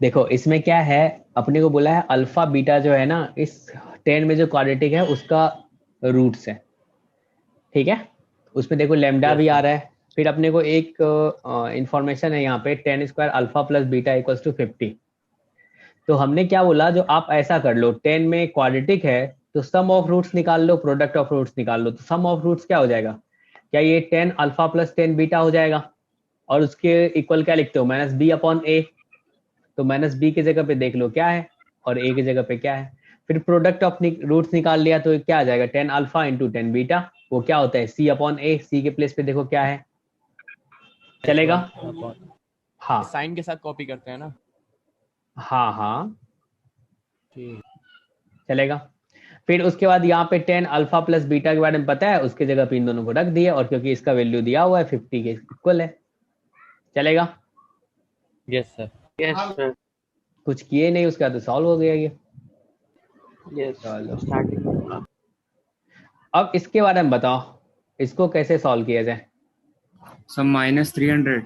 देखो इसमें क्या है, अपने को बोला है अल्फा बीटा जो है ना, इस 10 में जो क्वाड्रेटिक है उसका रूट्स है, ठीक है। उसमें देखो लेमडा भी आ रहा है, फिर अपने को एक इंफॉर्मेशन है यहाँ पे 10 square alpha plus beta equals to 50। तो हमने क्या बोला, जो आप ऐसा कर लो, 10 में क्वाड्रेटिक है तो सम ऑफ रूट्स निकाल लो, प्रोडक्ट ऑफ रूट्स निकाल लो। तो सम ऑफ रूट्स क्या हो जाएगा, क्या ये 10 अल्फा प्लस 10 बीटा हो जाएगा, और उसके इक्वल क्या लिखते हो, माइनस बी अपॉन ए। तो माइनस बी की जगह पे देख लो क्या है, और ए की जगह पे क्या है। फिर प्रोडक्ट ऑफ रूट्स निकाल लिया तो क्या आ जाएगा, 10 अल्फा इंटू 10 बीटा, वो क्या होता है सी अपॉन ए। सी के प्लेस पे देखो क्या है, चलेगा? हाँ साइन के साथ कॉपी करते हैं ना। हाँ हाँ ठीक, चलेगा। फिर उसके बाद यहाँ पे 10 अल्फा प्लस बीटा के बारे में पता है, उसके जगह पे इन दोनों को रख दिए, और क्योंकि इसका वैल्यू दिया हुआ है 50 के इक्वल है, चलेगा? Yes sir. Yes sir. कुछ किए नहीं, उसके बाद तो सॉल्व हो गया ये। यस चलो अब इसके बारे में बताओ, इसको कैसे सॉल्व किया जाए? सर -300।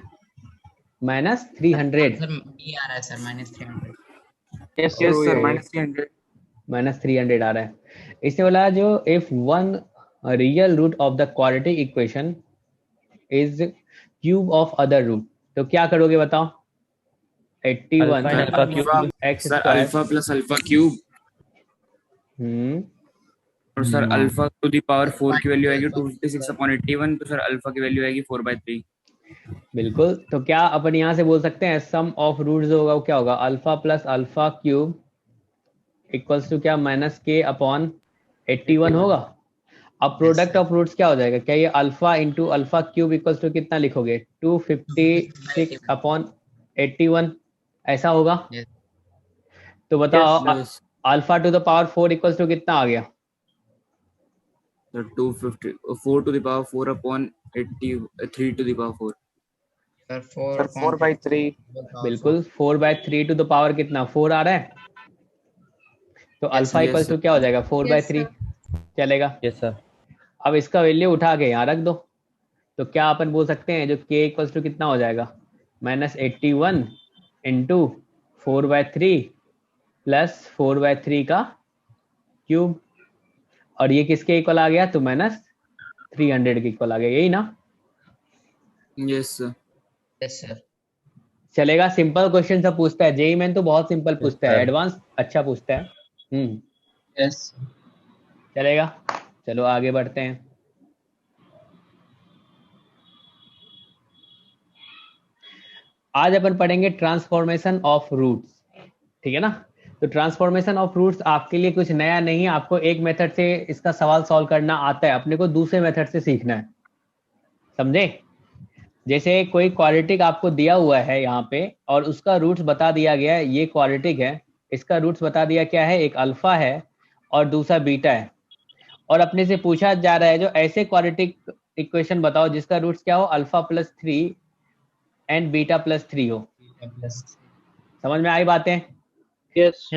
-300 सर ये आ रहा है सर -300। यस सर -300 -300 आ रहा है। इसने बोला जो if one real root of the quadratic equation is cube of other root, तो क्या करोगे बताओ? 81 x sir alpha plus alpha cube, और sir alpha to the power 4 की वैल्यू आएगी 256/81, तो सर अल्फा की वैल्यू आएगी 4/3। बिल्कुल। तो क्या अपन यहाँ से बोल सकते हैं सम ऑफ रूट्स होगा, वो क्या होगा, alpha plus alpha cube equals to क्या, माइनस के अपॉन 81 होगा। अब प्रोडक्ट ऑफ रूट्स क्या हो जाएगा, क्या ये alpha into alpha cube equals to कितना लिखोगे, 256/81, ऐसा होगा? तो बताओ alpha to the power 4 equals to कितना आ गया? Sir 254 to the power 4 upon 83 to the power 4। Sir 4/3। बिल्कुल 4/3 टू द पावर कितना, 4 आ रहा है। तो अल्फा इक्वल्स टू क्या हो जाएगा, 4/3, चलेगा? Yes sir. अब इसका वैल्यू उठा के यहाँ रख दो, तो क्या अपन बोल सकते हैं जो k इक्वल्स टू कितना हो जाएगा, -81 इंटू 4/3 प्लस 4/3 का क्यूब, और ये किसके इक्वल आ गया, तो -300 के इक्वल आ गया, यही ना? Yes sir. Yes sir. चलेगा? सिंपल क्वेश्चन सब पूछता है, जेई मेन तो बहुत सिंपल पूछता है, एडवांस अच्छा पूछता है। यस चलेगा? चलो आगे बढ़ते हैं। आज अपन पढ़ेंगे ट्रांसफॉर्मेशन ऑफ रूट्स, ठीक है ना? तो ट्रांसफॉर्मेशन ऑफ रूट्स आपके लिए कुछ नया नहीं है, आपको एक मेथड से इसका सवाल सॉल्व करना आता है, अपने को दूसरे मेथड से सीखना है, समझे? जैसे कोई क्वाड्रेटिक आपको दिया हुआ है यहाँ पे, और उसका रूट्स बता दिया गया है, ये क्वाड्रेटिक है, इसका रूट्स बता दिया क्या है, एक अल्फा है और दूसरा बीटा है, और अपने से पूछा जा रहा है जो ऐसे क्वाड्रेटिक इक्वेशन बताओ जिसका रूट्स क्या हो, alpha plus 3 and beta plus 3 हो। समझ में आई बातें? यस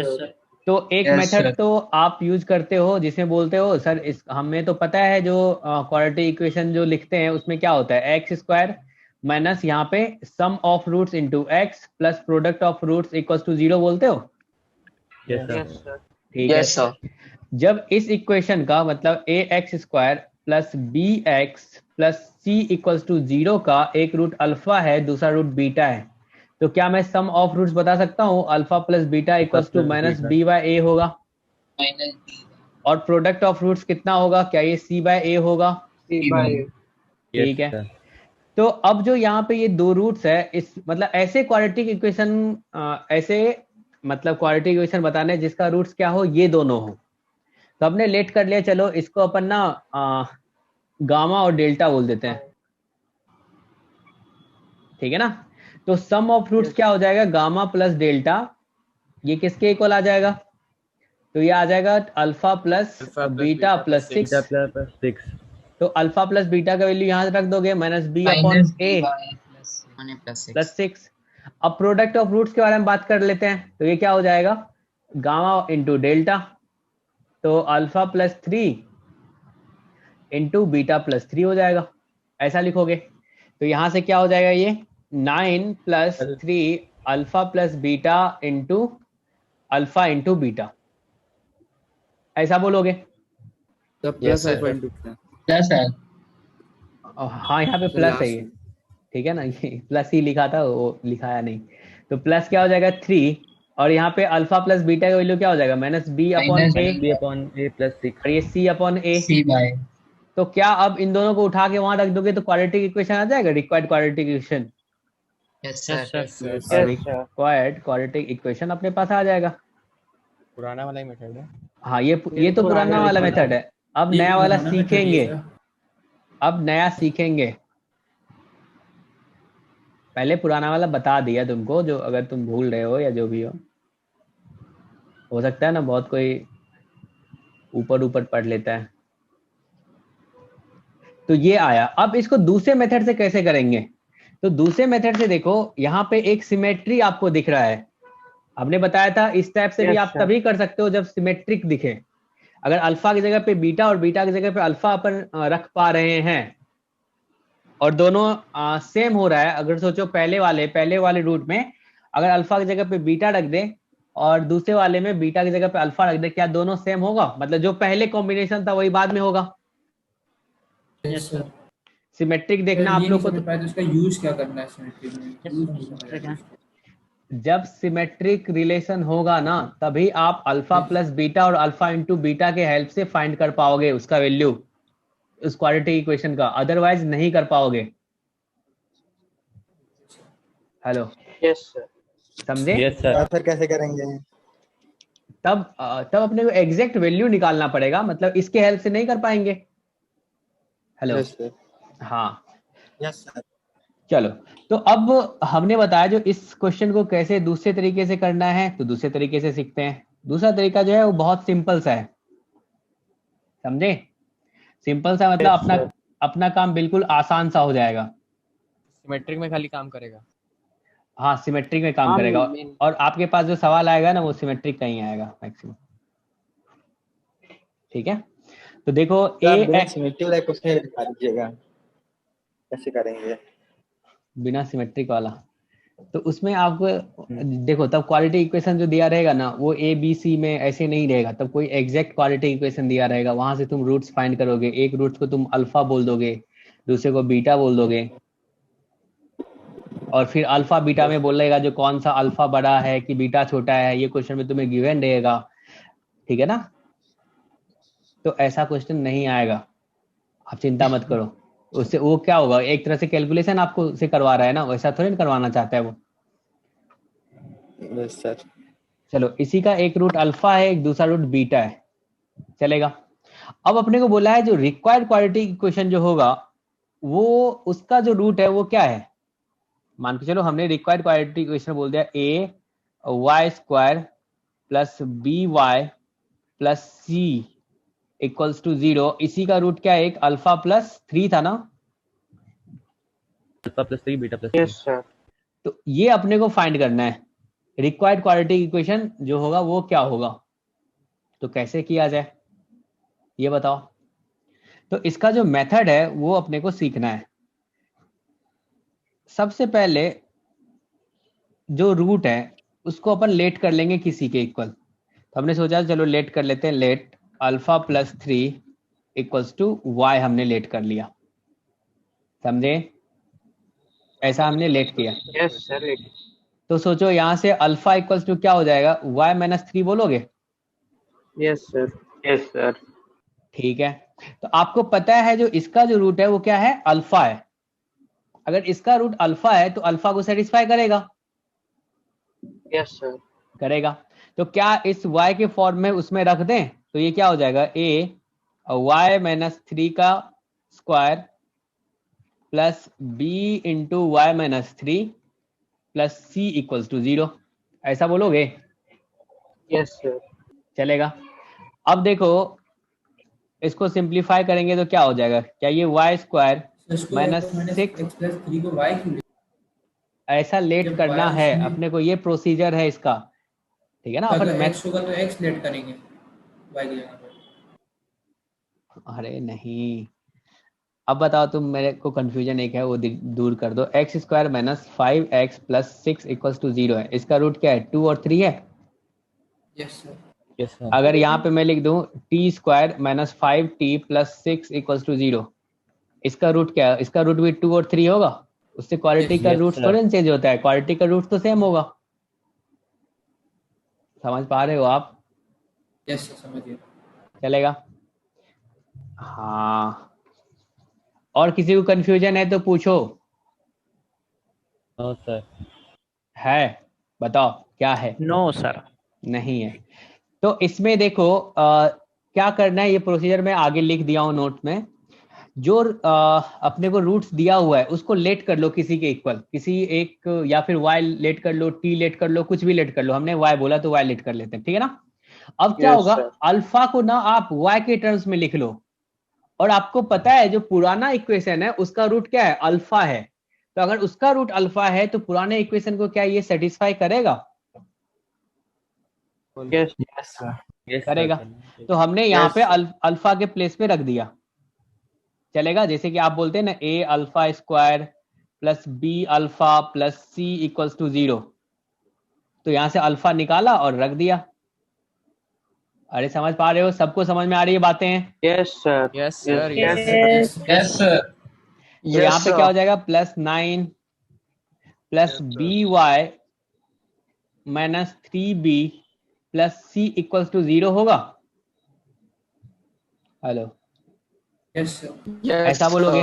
तो एक मेथड तो आप यूज करते हो जिसमें बोलते हो सर इस हमें तो पता है जो क्वाड्रेटिक इक्वेशन जो लिखते हैं उसमें क्या होता है, एक्स स्क्वायर माइनस यहाँ पे sum of roots into x plus product of roots equals to 0 बोलते हो? Yes sir. ठीक है सर। जब इस इक्वेशन का मतलब a x square plus b x plus c equals to 0 का एक रूट अल्फा है, दूसरा रूट बीटा है, तो क्या मैं सम ऑफ रूट्स बता सकता हूँ? Alpha plus beta equals to minus b by a होगा, और प्रोडक्ट ऑफ रूट्स कितना होगा? क्या ये सी बाय ए होगा? ठीक है। तो अब जो यहाँ पे ये दो रूट्स है, इस मतलब ऐसे क्वाड्रेटिक इक्वेशन, ऐसे मतलब क्वाड्रेटिक इक्वेशन बताने जिसका रूट्स क्या हो, ये दोनों हो, तो हमने लेट कर लिया। चलो इसको अपन ना गामा और डेल्टा बोल देते हैं, ठीक है ना? तो सम ऑफ रूट्स क्या हो जाएगा? गामा प्लस डेल्टा, ये किसके इक्वल आ जाएगा? तो ये आ जाएगा अल्फा प्लस बीटा प्लस 6। तो अल्फा प्लस बीटा का वैल्यू यहाँ रख दोगे, माइनस बी अपॉन ए प्लस 6। अब प्रोडक्ट ऑफ रूट्स के बारे में बात कर लेते हैं, तो ये क्या हो जाएगा? गामा इंटू डेल्टा, तो alpha plus 3 into beta plus 3 हो जाएगा, ऐसा लिखोगे। तो यहाँ से क्या हो जाएगा? ये 9 plus 3 alpha plus beta into alpha into beta, ऐसा बोलोगे? प्लस अल्फा इंटू प्लस है। हाँ यहाँ पे प्लस है ये, ठीक है ना? ये प्लस ही लिखा था, वो लिखाया नहीं। तो प्लस क्या हो जाएगा? 3, और यहाँ पे अल्फा प्लस बीटा का वैल्यू क्या हो जाएगा? माइनस बी अपॉन ए प्लस 6, और ये सी अपॉन ए। तो क्या अब इन दोनों को उठा के वहां रख दोगे तो क्वाड्रेटिक इक्वेशन आ जाएगा, required quadratic equation? Required quadratic equation अपने पास आ जाएगा। पुराना वाला ही मेथड है। हाँ ये तो पुराना वाला मेथड है। अब नया वाला सीखेंगे, अब नया सीखेंगे। पहले पुराना वाला बता दिया तुमको, जो अगर तुम भूल रहे हो या जो भी हो सकता है ना बहुत कोई ऊपर पढ़ लेता है। तो ये आया। अब इसको दूसरे मेथड से कैसे करेंगे? तो दूसरे मेथड से देखो, यहाँ पे एक सिमेट्री आपको दिख रहा है। हमने बताया था इस टाइप से भी आप तभी कर सकते हो जब सिमेट्रिक दिखे। अगर अल्फा की जगह पे बीटा और बीटा की जगह पे अल्फा अपन रख पा रहे हैं और दोनों सेम हो रहा है। अगर सोचो पहले वाले रूट में अगर अल्फा की जगह पे बीटा रख दे और दूसरे वाले में बीटा की जगह पे अल्फा रख दे, क्या दोनों सेम होगा? मतलब जो पहले कॉम्बिनेशन था वही बाद में होगा। सिमेट्रिक देखना आप लोग को, तो इसका यूज क्या करना है सिमेट्रिक में? जब सिमेट्रिक रिलेशन होगा ना तभी आप अल्फा प्लस बीटा और अल्फा इंटू बीटा के हेल्प से फाइंड कर पाओगे उसका वैल्यू, उस क्वाड्रेटिक इक्वेशन का, अदरवाइज नहीं कर पाओगे। हेलो, यस सर, समझे? Yes sir. फिर कैसे करेंगे? तब अपने को एग्जैक्ट वैल्यू निकालना पड़ेगा, मतलब इसके हेल्प से नहीं कर पाएंगे। Hello, yes sir. हाँ यस सर। चलो, तो अब हमने बताया जो इस क्वेश्चन को कैसे दूसरे तरीके से करना है, तो दूसरे तरीके से सीखते हैं। दूसरा तरीका जो है वो बहुत सिंपल सा है, समझे? सिंपल सा मतलब अपना काम बिल्कुल आसान सा हो जाएगा। सिमेट्रिक में खाली काम करेगा। हाँ, सिमेट्रिक में काम करेगा, और आपके पास जो सवाल आएगा ना वो सिमेट्रिक का ही आएगा मैक्सिमम। ठीक है, तो देखो सिमेट्रिक वाला क्वेश्चन दिखा दीजिएगा, कैसे करेंगे बिना सिमेट्रिक वाला। तो उसमें आपको देखो, तब क्वालिटी इक्वेशन जो दिया रहेगा ना वो ए बी सी में ऐसे नहीं रहेगा, तब कोई एग्जैक्ट क्वालिटी इक्वेशन दिया रहेगा, वहां से तुम रूट्स फाइंड करोगे। एक रूट्स को तुम अल्फा बोल दोगे, दूसरे को बीटा बोल दोगे, और फिर अल्फा बीटा में बोलेगा जो कौन सा अल्फा बड़ा है कि बीटा छोटा है, ये क्वेश्चन में तुम्हें गिवन रहेगा। ठीक है ना? तो ऐसा क्वेश्चन नहीं आएगा, आप चिंता मत करो। उससे वो क्या होगा, एक तरह से कैलकुलेशन आपको से करवा रहा है ना, वैसा थोड़ी करवाना चाहता है वो। Yes sir. चलो, इसी का एक रूट अल्फा है, एक दूसरा रूट बीटा है, चलेगा। अब अपने को बोला है जो रिक्वायर्ड क्वाड्रेटिक इक्वेशन जो होगा वो उसका जो रूट है वो क्या है। मान के चलो हमने रिक्वायर्ड क्वाड्रेटिक इक्वेशन बोल दिया a y square plus b y plus c equals to 0। इसी का रूट क्या है, एक अल्फा प्लस 3 था ना, alpha plus 3 beta plus 3। Yes sir. तो ये अपने को फाइंड करना है रिक्वायर्ड क्वाड्रेटिक इक्वेशन जो होगा वो क्या होगा। तो कैसे किया जाए ये बताओ। तो इसका जो मेथड है वो अपने को सीखना है। सबसे पहले जो रूट है उसको अपन लेट कर लेंगे किसी के इक्वल। तो हमने सोचा चलो लेट कर लेते हैं, let alpha plus 3 equals to y हमने लेट कर लिया, समझे? ऐसा हमने लेट किया। Yes sir. तो सोचो यहाँ से अल्फा इक्वल्स टू क्या हो जाएगा, y माइनस 3 बोलोगे? Yes sir. Yes sir. ठीक है, तो आपको पता है जो इसका जो रूट है वो क्या है, अल्फा है। अगर इसका रूट अल्फा है तो अल्फा को सेटिस्फाई करेगा। Yes sir. करेगा। तो क्या इस y के फॉर्म में उसमें रख दें तो ये क्या हो जाएगा, a y माइनस 3 का square plus b into y minus 3 plus c equals to 0, ऐसा बोलोगे? Yes sir. चलेगा। अब देखो इसको सिंप्लीफाई करेंगे तो क्या हो जाएगा, क्या ये वाई स्क्वायर माइनस 6 ऐसा लेट करना है अपने को, ये प्रोसीजर है इसका, ठीक है ना? अपन x होगा तो x लेट करेंगे y की जगह पे। अरे नहीं, अब बताओ तुम, मेरे को कंफ्यूजन एक है वो दूर कर दो। X square minus 5x plus 6 equals to 0 है, इसका रूट क्या है, 2 और 3 है। Yes sir. Yes sir. अगर यहाँ पे मैं लिख दूं t square minus 5t plus 6 equals to 0, इसका रूट क्या है, इसका रूट भी 2 और 3 होगा। उससे क्वालिटी का रूट थोड़ा चेंज होता है, क्वालिटी का रूट तो सेम होगा। समझ पा रहे हो आप? यस सर, समझ गया। चलेगा। हाँ, और किसी को कंफ्यूजन है तो पूछो। No sir. है, बताओ क्या है? No sir. नहीं है। तो इसमें देखो क्या करना है, ये प्रोसीजर मैं आगे लिख दिया हूँ नोट में। जो अपने को रूट्स दिया हुआ है उसको लेट कर लो किसी के इक्वल, किसी एक, या फिर y लेट कर लो, t लेट कर लो, कुछ भी लेट कर लो। हमने y बोला तो y लेट कर लेते हैं, ठीक है ना? अब क्या होगा, अल्फा को ना आप y के टर्म्स में लिख लो, और आपको पता है जो पुराना इक्वेशन है उसका रूट क्या है, अल्फा है। तो अगर उसका रूट अल्फा है तो पुराने इक्वेशन को क्या ये सेटिस्फाई करेगा? Yes sir. करेगा। तो हमने यहाँ पे अल्फा के प्लेस पे रख दिया, चलेगा? जैसे कि आप बोलते हैं ना a alpha square plus b alpha plus c equals to 0, तो यहां से अल्फा निकाला और रख दिया। अरे समझ पा रहे हो? सबको समझ में आ रही है बातें? Yes sir. Yes sir. Yes sir. तो यहाँ पे क्या हो जाएगा, plus 9 plus b y minus 3b plus c equals to 0 होगा। Hello, yes sir. ऐसा बोलोगे?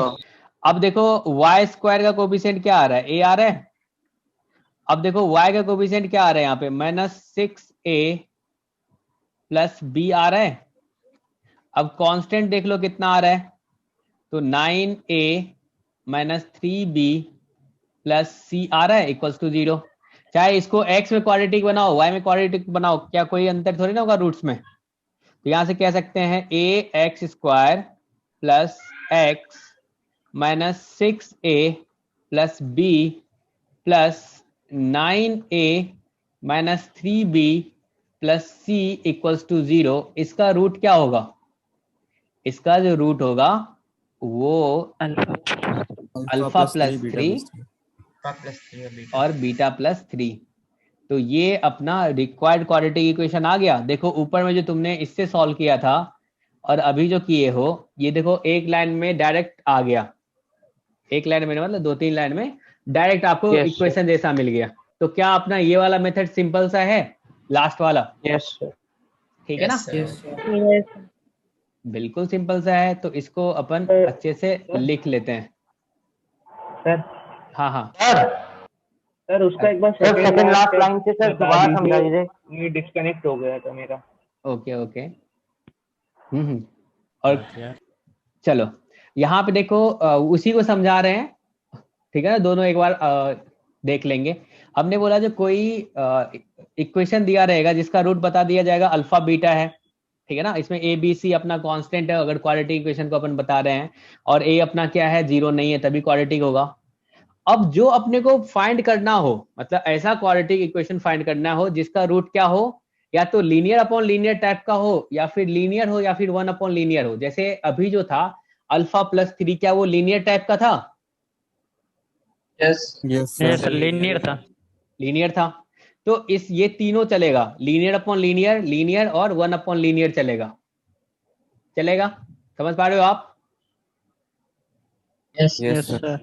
अब देखो y स्क्वायर का कोफिशिएंट क्या आ रहा है, a आ रहा है। अब देखो y का कोफिशिएंट क्या आ रहा है यहाँ पे, माइनस 6a प्लस b आ रहा है। अब कांस्टेंट देख लो कितना आ रहा है, तो 9a minus 3b plus c आ रहा है इक्वल्स टू 0। चाहे इसको x में क्वाड्रेटिक बनाओ y में क्वाड्रेटिक बनाओ, क्या कोई अंतर थोड़ी ना होगा रूट्स में। तो यहां से कह सकते हैं a x square plus x minus 6a plus b plus 9a minus 3b plus c equals to 0। इसका रूट क्या होगा, इसका जो रूट होगा वो अल्फा प्लस 3 और बीटा प्लस 3। तो ये अपना रिक्वायर्ड क्वाड्रेटिक इक्वेशन आ गया। देखो ऊपर में जो तुमने इससे सॉल्व किया था और अभी जो किए हो, ये देखो एक लाइन में डायरेक्ट आ गया, एक लाइन में मतलब 2-3 लाइन में डायरेक्ट आपको इक्वेशन जैसा मिल गया। तो क्या अपना ये वाला मेथड सिंपल सा है, लास्ट वाला? Yes sir. ठीक है ना? बिल्कुल सिंपल सा है। तो इसको अपन अच्छे से लिख लेते हैं। सर। हाँ हाँ सर उसका एक बार सेकंड लास्ट लाइन से सर दोबारा समझा दीजिए। ये डिस्कनेक्ट हो गया था मेरा। Okay okay. और चलो यहाँ पे देखो उसी को समझा रहे हैं, ठीक है ना? दोनों एक बार देख लेंगे। हमने बोला जो कोई इक्वेशन दिया रहेगा जिसका रूट बता दिया जाएगा अल्फा बीटा है, ठीक है ना? इसमें ए बी सी अपना कांस्टेंट है अगर क्वाड्रेटिक इक्वेशन को अपन बता रहे हैं, और ए अपना क्या है, 0 नहीं है तभी क्वाड्रेटिक होगा। अब जो अपने को फाइंड करना हो, मतलब ऐसा क्वाड्रेटिक इक्वेशन फाइंड करना हो जिसका रूट क्या हो, या तो लीनियर अपॉन लीनियर टाइप का हो, या फिर लीनियर हो, या फिर 1 अपॉन लीनियर हो। जैसे अभी जो था अल्फा प्लस 3, क्या वो लीनियर टाइप का था? यस यस लीनियर था। लीनियर था, तो इस ये तीनों चलेगा, लीनियर अपॉन लीनियर, लीनियर और 1 अपॉन लीनियर चलेगा। चलेगा, समझ पा रहे हो आप? Yes yes sir.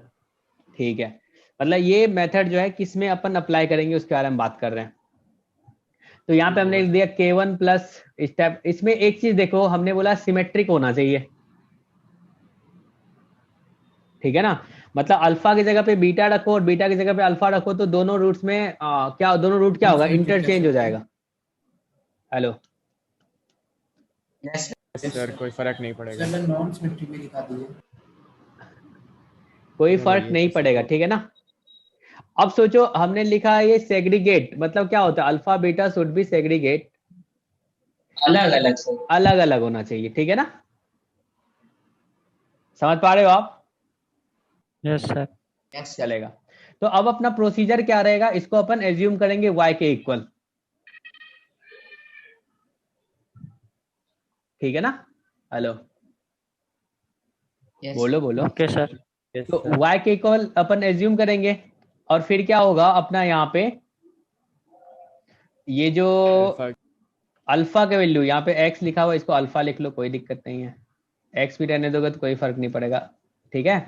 ठीक है, मतलब ये मेथड जो है किस में अपन अप्लाई करेंगे उसके बारे में बात कर रहे हैं। तो यहाँ पे हमने लिख दिया K1 प्लस स्टेप। इसमें एक चीज देखो, हमने बोला सिमेट्रिक होना चाहिए, ठीक है ना, मतलब अल्फा की जगह पे बीटा रखो और बीटा की जगह पे अल्फा रखो तो दोनों रूट्स में क्या, दोनों रूट क्या होगा, इंटरचेंज हो जाएगा। हेलो यस सर, कोई फर्क नहीं पड़ेगा। सर नॉन सिमेट्रिक में दिखा दिए। कोई फर्क नहीं पड़ेगा, ठीक है ना। अब सोचो हमने लिखा है ये सेग्रीगेट, मतलब क्या होता है, alpha beta should be segregate, अलग अलग से अलग अलग होना चाहिए, ठीक है ना, समझ पा रहे हो आप? Yes sir. चलेगा। तो अब अपना प्रोसीजर क्या रहेगा, इसको अपन एज्यूम करेंगे y के इक्वल, ठीक है ना। हेलो बोलो बोलो। Okay sir. तो y के इक्वल अपन एज्यूम करेंगे और फिर क्या होगा अपना यहाँ पे ये जो अल्फा के वैल्यू, यहाँ पे x लिखा हुआ, इसको अल्फा लिख लो, कोई दिक्कत नहीं है, x भी रहने दोगे तो कोई फर्क नहीं पड़ेगा, ठीक है।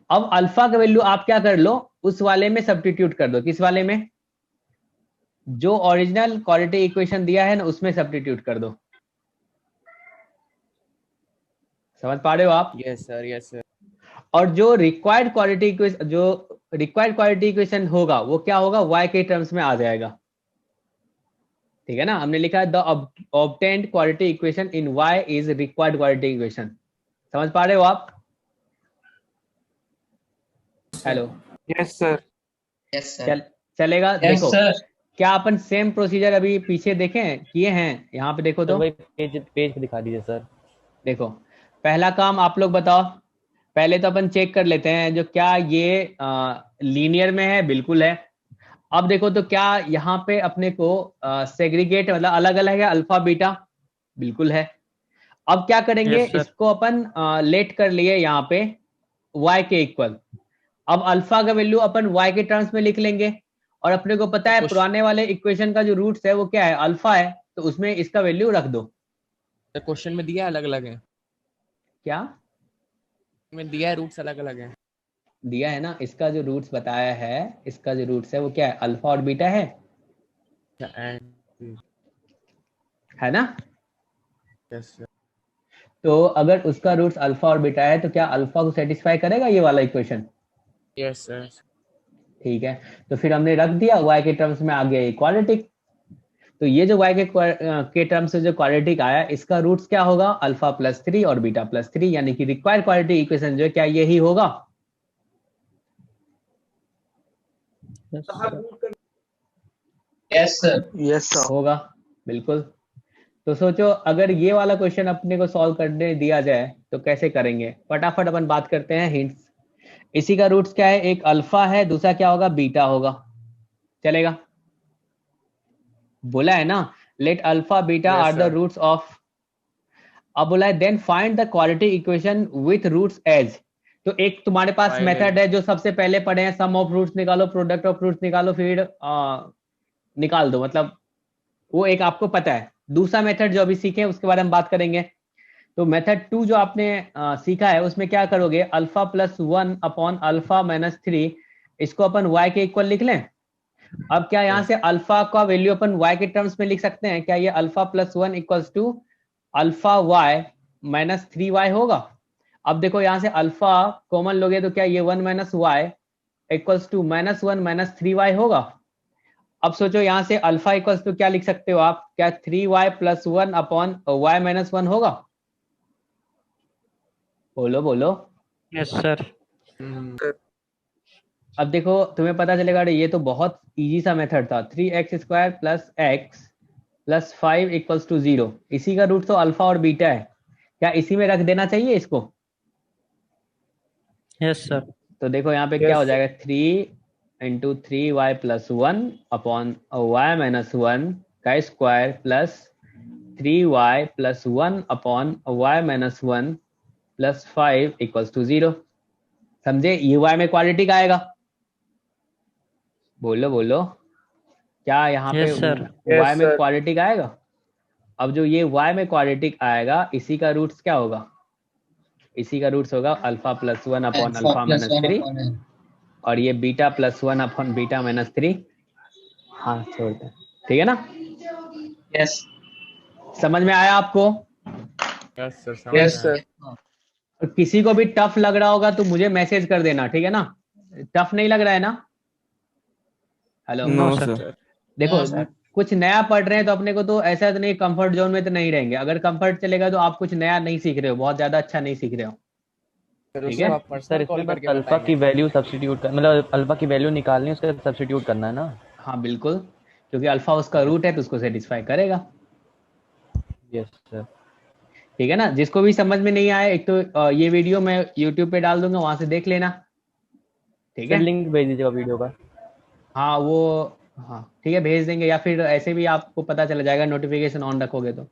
अब अल्फा का वैल्यू आप क्या कर लो, उस वाले में सब्स्टिट्यूट कर दो। किस वाले में? जो ओरिजिनल क्वाड्रेटिक इक्वेशन दिया है ना उसमें सब्स्टिट्यूट कर दो। समझ पा रहे हो आप? Yes sir, yes sir. और जो रिक्वायर्ड क्वाड्रेटिक इक्वेशन, जो रिक्वायर्ड क्वाड्रेटिक इक्वेशन होगा वो क्या होगा, y के टर्म्स में आ जाएगा, ठीक है ना। हमने लिखा है the obtained quadratic equation in y is required quadratic equation. समझ पा रहे हो आप? Hello yes sir. Yes sir. चलेगा। यस देखो सर। क्या अपन सेम प्रोसीजर अभी पीछे देखें किए हैं, यहाँ पे देखो तो वही पेज पे दिखा दीजिए सर। देखो पहला काम आप लोग बताओ, पहले तो अपन चेक कर लेते हैं जो क्या ये लीनियर में है, बिल्कुल है। अब देखो तो क्या यहाँ पे अपने को सेग्रीगेट मतलब अलग अलग है अल्फा बीटा, बिल्कुल है। अब क्या करेंगे, Yes, sir. इसको अपन लेट कर लिए यहाँ पे y के इक्वल। अब अल्फा का वैल्यू अपन y के टर्म्स में लिख लेंगे और अपने को पता है पुराने वाले इक्वेशन का जो रूट्स है वो क्या है, अल्फा है, तो उसमें इसका वैल्यू रख दो। तो क्वेश्चन में दिया अलग अलग है, क्या में दिया है रूट्स अलग अलग है, दिया है ना, इसका जो रूट्स बताया है, इसका जो रूट्स है वो क्या है, अल्फा और बीटा है ना। Yes sir. तो अगर उसका रूट्स अल्फा और बीटा है तो क्या अल्फा को सेटिस्फाई करेगा ये वाला इक्वेशन? Yes sir. ठीक है, तो फिर हमने रख दिया y के टर्म्स में आ गया इक्वालिटिक। तो ये जो y के टर्म्स से जो क्वाड्रेटिक आया, इसका रूट्स क्या होगा, अल्फा प्लस 3 और बीटा प्लस 3, यानी कि रिक्वायर्ड क्वाड्रेटिक इक्वेशन जो है क्या यही होगा? Yes sir. Yes sir. होगा, बिल्कुल। तो सोचो अगर ये वाला क्वेश्चन अपने को सॉल्व करने दिया जाए तो कैसे करेंगे, फटाफट अपन बात करते हैं हिंट्स। इसी का रूट्स क्या है, एक अल्फा है, दूसरा क्या होगा, बीटा होगा, चलेगा। बोला है ना let alpha beta Yes, are the sir. Roots of. अब बोला है then find the quadratic equation with roots as. तो एक तुम्हारे पास Final. मेथड है जो सबसे पहले पढ़े हैं, सम ऑफ रूट्स निकालो, प्रोडक्ट ऑफ रूट्स निकालो, फिर निकाल दो, मतलब वो एक आपको पता है। दूसरा मेथड जो अभी सीखे उसके बारे में बात करेंगे। तो मेथड 2 जो आपने सीखा है उसमें क्या करोगे, alpha plus 1 upon alpha minus 3, इसको अपन y के इक्वल लिख लें। अब क्या यहाँ से अल्फा का वैल्यू अपन y के टर्म्स में लिख सकते हैं क्या, ये alpha plus 1 equals to alpha y minus 3y होगा। अब देखो यहाँ से अल्फा कॉमन लोगे तो क्या ये 1 minus y equals to minus 1 minus 3y होगा। अब सोचो यहाँ से अल्फा इक्वल्स टू क्या लिख सकते हो आप, क्या 3y plus 1 upon y minus 1 होगा? बोलो बोलो। Yes sir. अब देखो तुम्हें पता चलेगा ये तो बहुत इजी सा मेथड था, 3x square plus x plus 5 equals to 0। इसी का रूट तो अल्फा और बीटा है, क्या इसी में रख देना चाहिए इसको? Yes sir. तो देखो यहाँ पे क्या हो जाएगा, 3 into 3y plus 1 upon y minus 1 का square plus 3y plus 1 upon y minus 1 plus 5 equals to 0। समझे, ये y में क्वाड्रेटिक आएगा, बोलो बोलो, क्या यहाँ पे Yes, sir. y Yes, में sir. क्वाड्रेटिक आएगा? अब जो ये y में क्वाड्रेटिक आएगा, इसी का रूट्स क्या होगा? इसी का रूट्स होगा alpha plus 1 upon alpha minus 3, और ये beta plus 1 upon beta minus 3। हाँ छोड़ते हैं, ठीक है ना? यस समझ में आया आपको? Yes sir, yes sir. और किसी को भी टफ लग रहा होगा तो मुझे मैसेज कर देना, ठीक है ना? टफ नहीं लग रहा है ना? हेलो? No sir. देखो कुछ नया पढ़ रहे हैं तो अपने को तो ऐसा तो नहीं, कंफर्ट जोन में तो नहीं रहेंगे। अगर कंफर्ट चलेगा तो आप कुछ नया नहीं सीख रहे हो, बहुत ज्यादा अच्छा नहीं सीख रहे हो, ठीक है? सर इसमें बस अल्फा की वैल्यू सब्स्टिट्यूट कर, मतलब अल्फा की वैल्यू निकालनी है, उसका सब्स्टिट्यूट करना है ना? हाँ बिल्कुल, क्योंकि अल्फा उसका रूट है तो उसको सेटिस्फाई करेगा। Yes sir. ठीक है ना? जिसको भी समझ में नहीं आए, एक तो ये वीडियो मैं यूट्यूब पे डाल दूंगा, वहां से देख लेना, ठीक है? लिंक भेज दीजिएगा वीडियो का। हाँ वो, हाँ ठीक है भेज देंगे, या फिर ऐसे भी आपको पता चल जाएगा, नोटिफिकेशन ऑन रखोगे तो।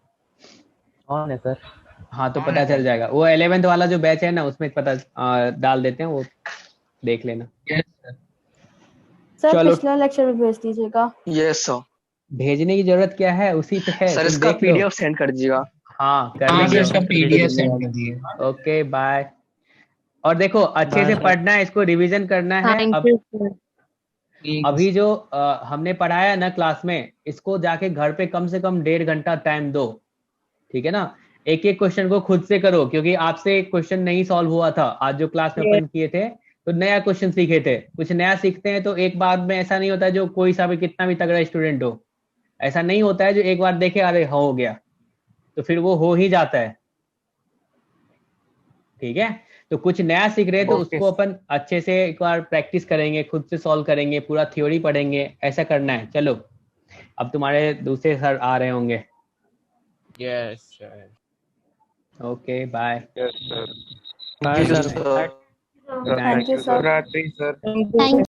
ऑन है सर। हाँ तो पता चल जाएगा, वो 11th वाला जो बैच है ना उसमें पता डाल देते हैं, वो देख लेना। सर चलो। पिछला लेक्चर भी भेज दीजिएगा। Yes sir. भेजने की जरूरत क्या है, उसी पे है, सर तुम इसका देख लो। पीडीएफ सेंड कर दीजिएगा। हाँ कर हाँ सर, देंगे। इसका पीडीएफ सेंड कर दिए। Okay bye. और देखो अच्छे Bye, से sir. पढ़ना है, इसको रिवीजन करना है। थैंक अब यू सर। अभी जो हमने पढ़ाया ना क्लास में, इसको जाके घर पे कम से कम 1.5 घंटा टाइम दो, ठीक है ना? एक एक क्वेश्चन को खुद से करो, क्योंकि आपसे एक क्वेश्चन नहीं सॉल्व हुआ था आज जो क्लास में अपन किए थे, तो नया क्वेश्चन सीखे थे। कुछ नया सीखते हैं तो एक बार में ऐसा नहीं होता है, जो कोई सा भी कितना भी तगड़ा स्टूडेंट हो, ऐसा नहीं होता है जो एक बार देखे अरे हो गया, तो फिर वो हो ही जाता है, ठीक है? तो कुछ नया सीख रहे हैं तो उसको अपन अच्छे से एक बार प्रैक्टिस करेंगे, खुद से सॉल्व करेंगे, पूरा थ्योरी पढ़ेंगे, ऐसा करना है। चलो अब तुम्हारे दूसरे सर आ रहे होंगे। Yes sir. Okay bye. Yes sir. Bye, sir. Good night. Thank you sir. रात्रि सर। थैंक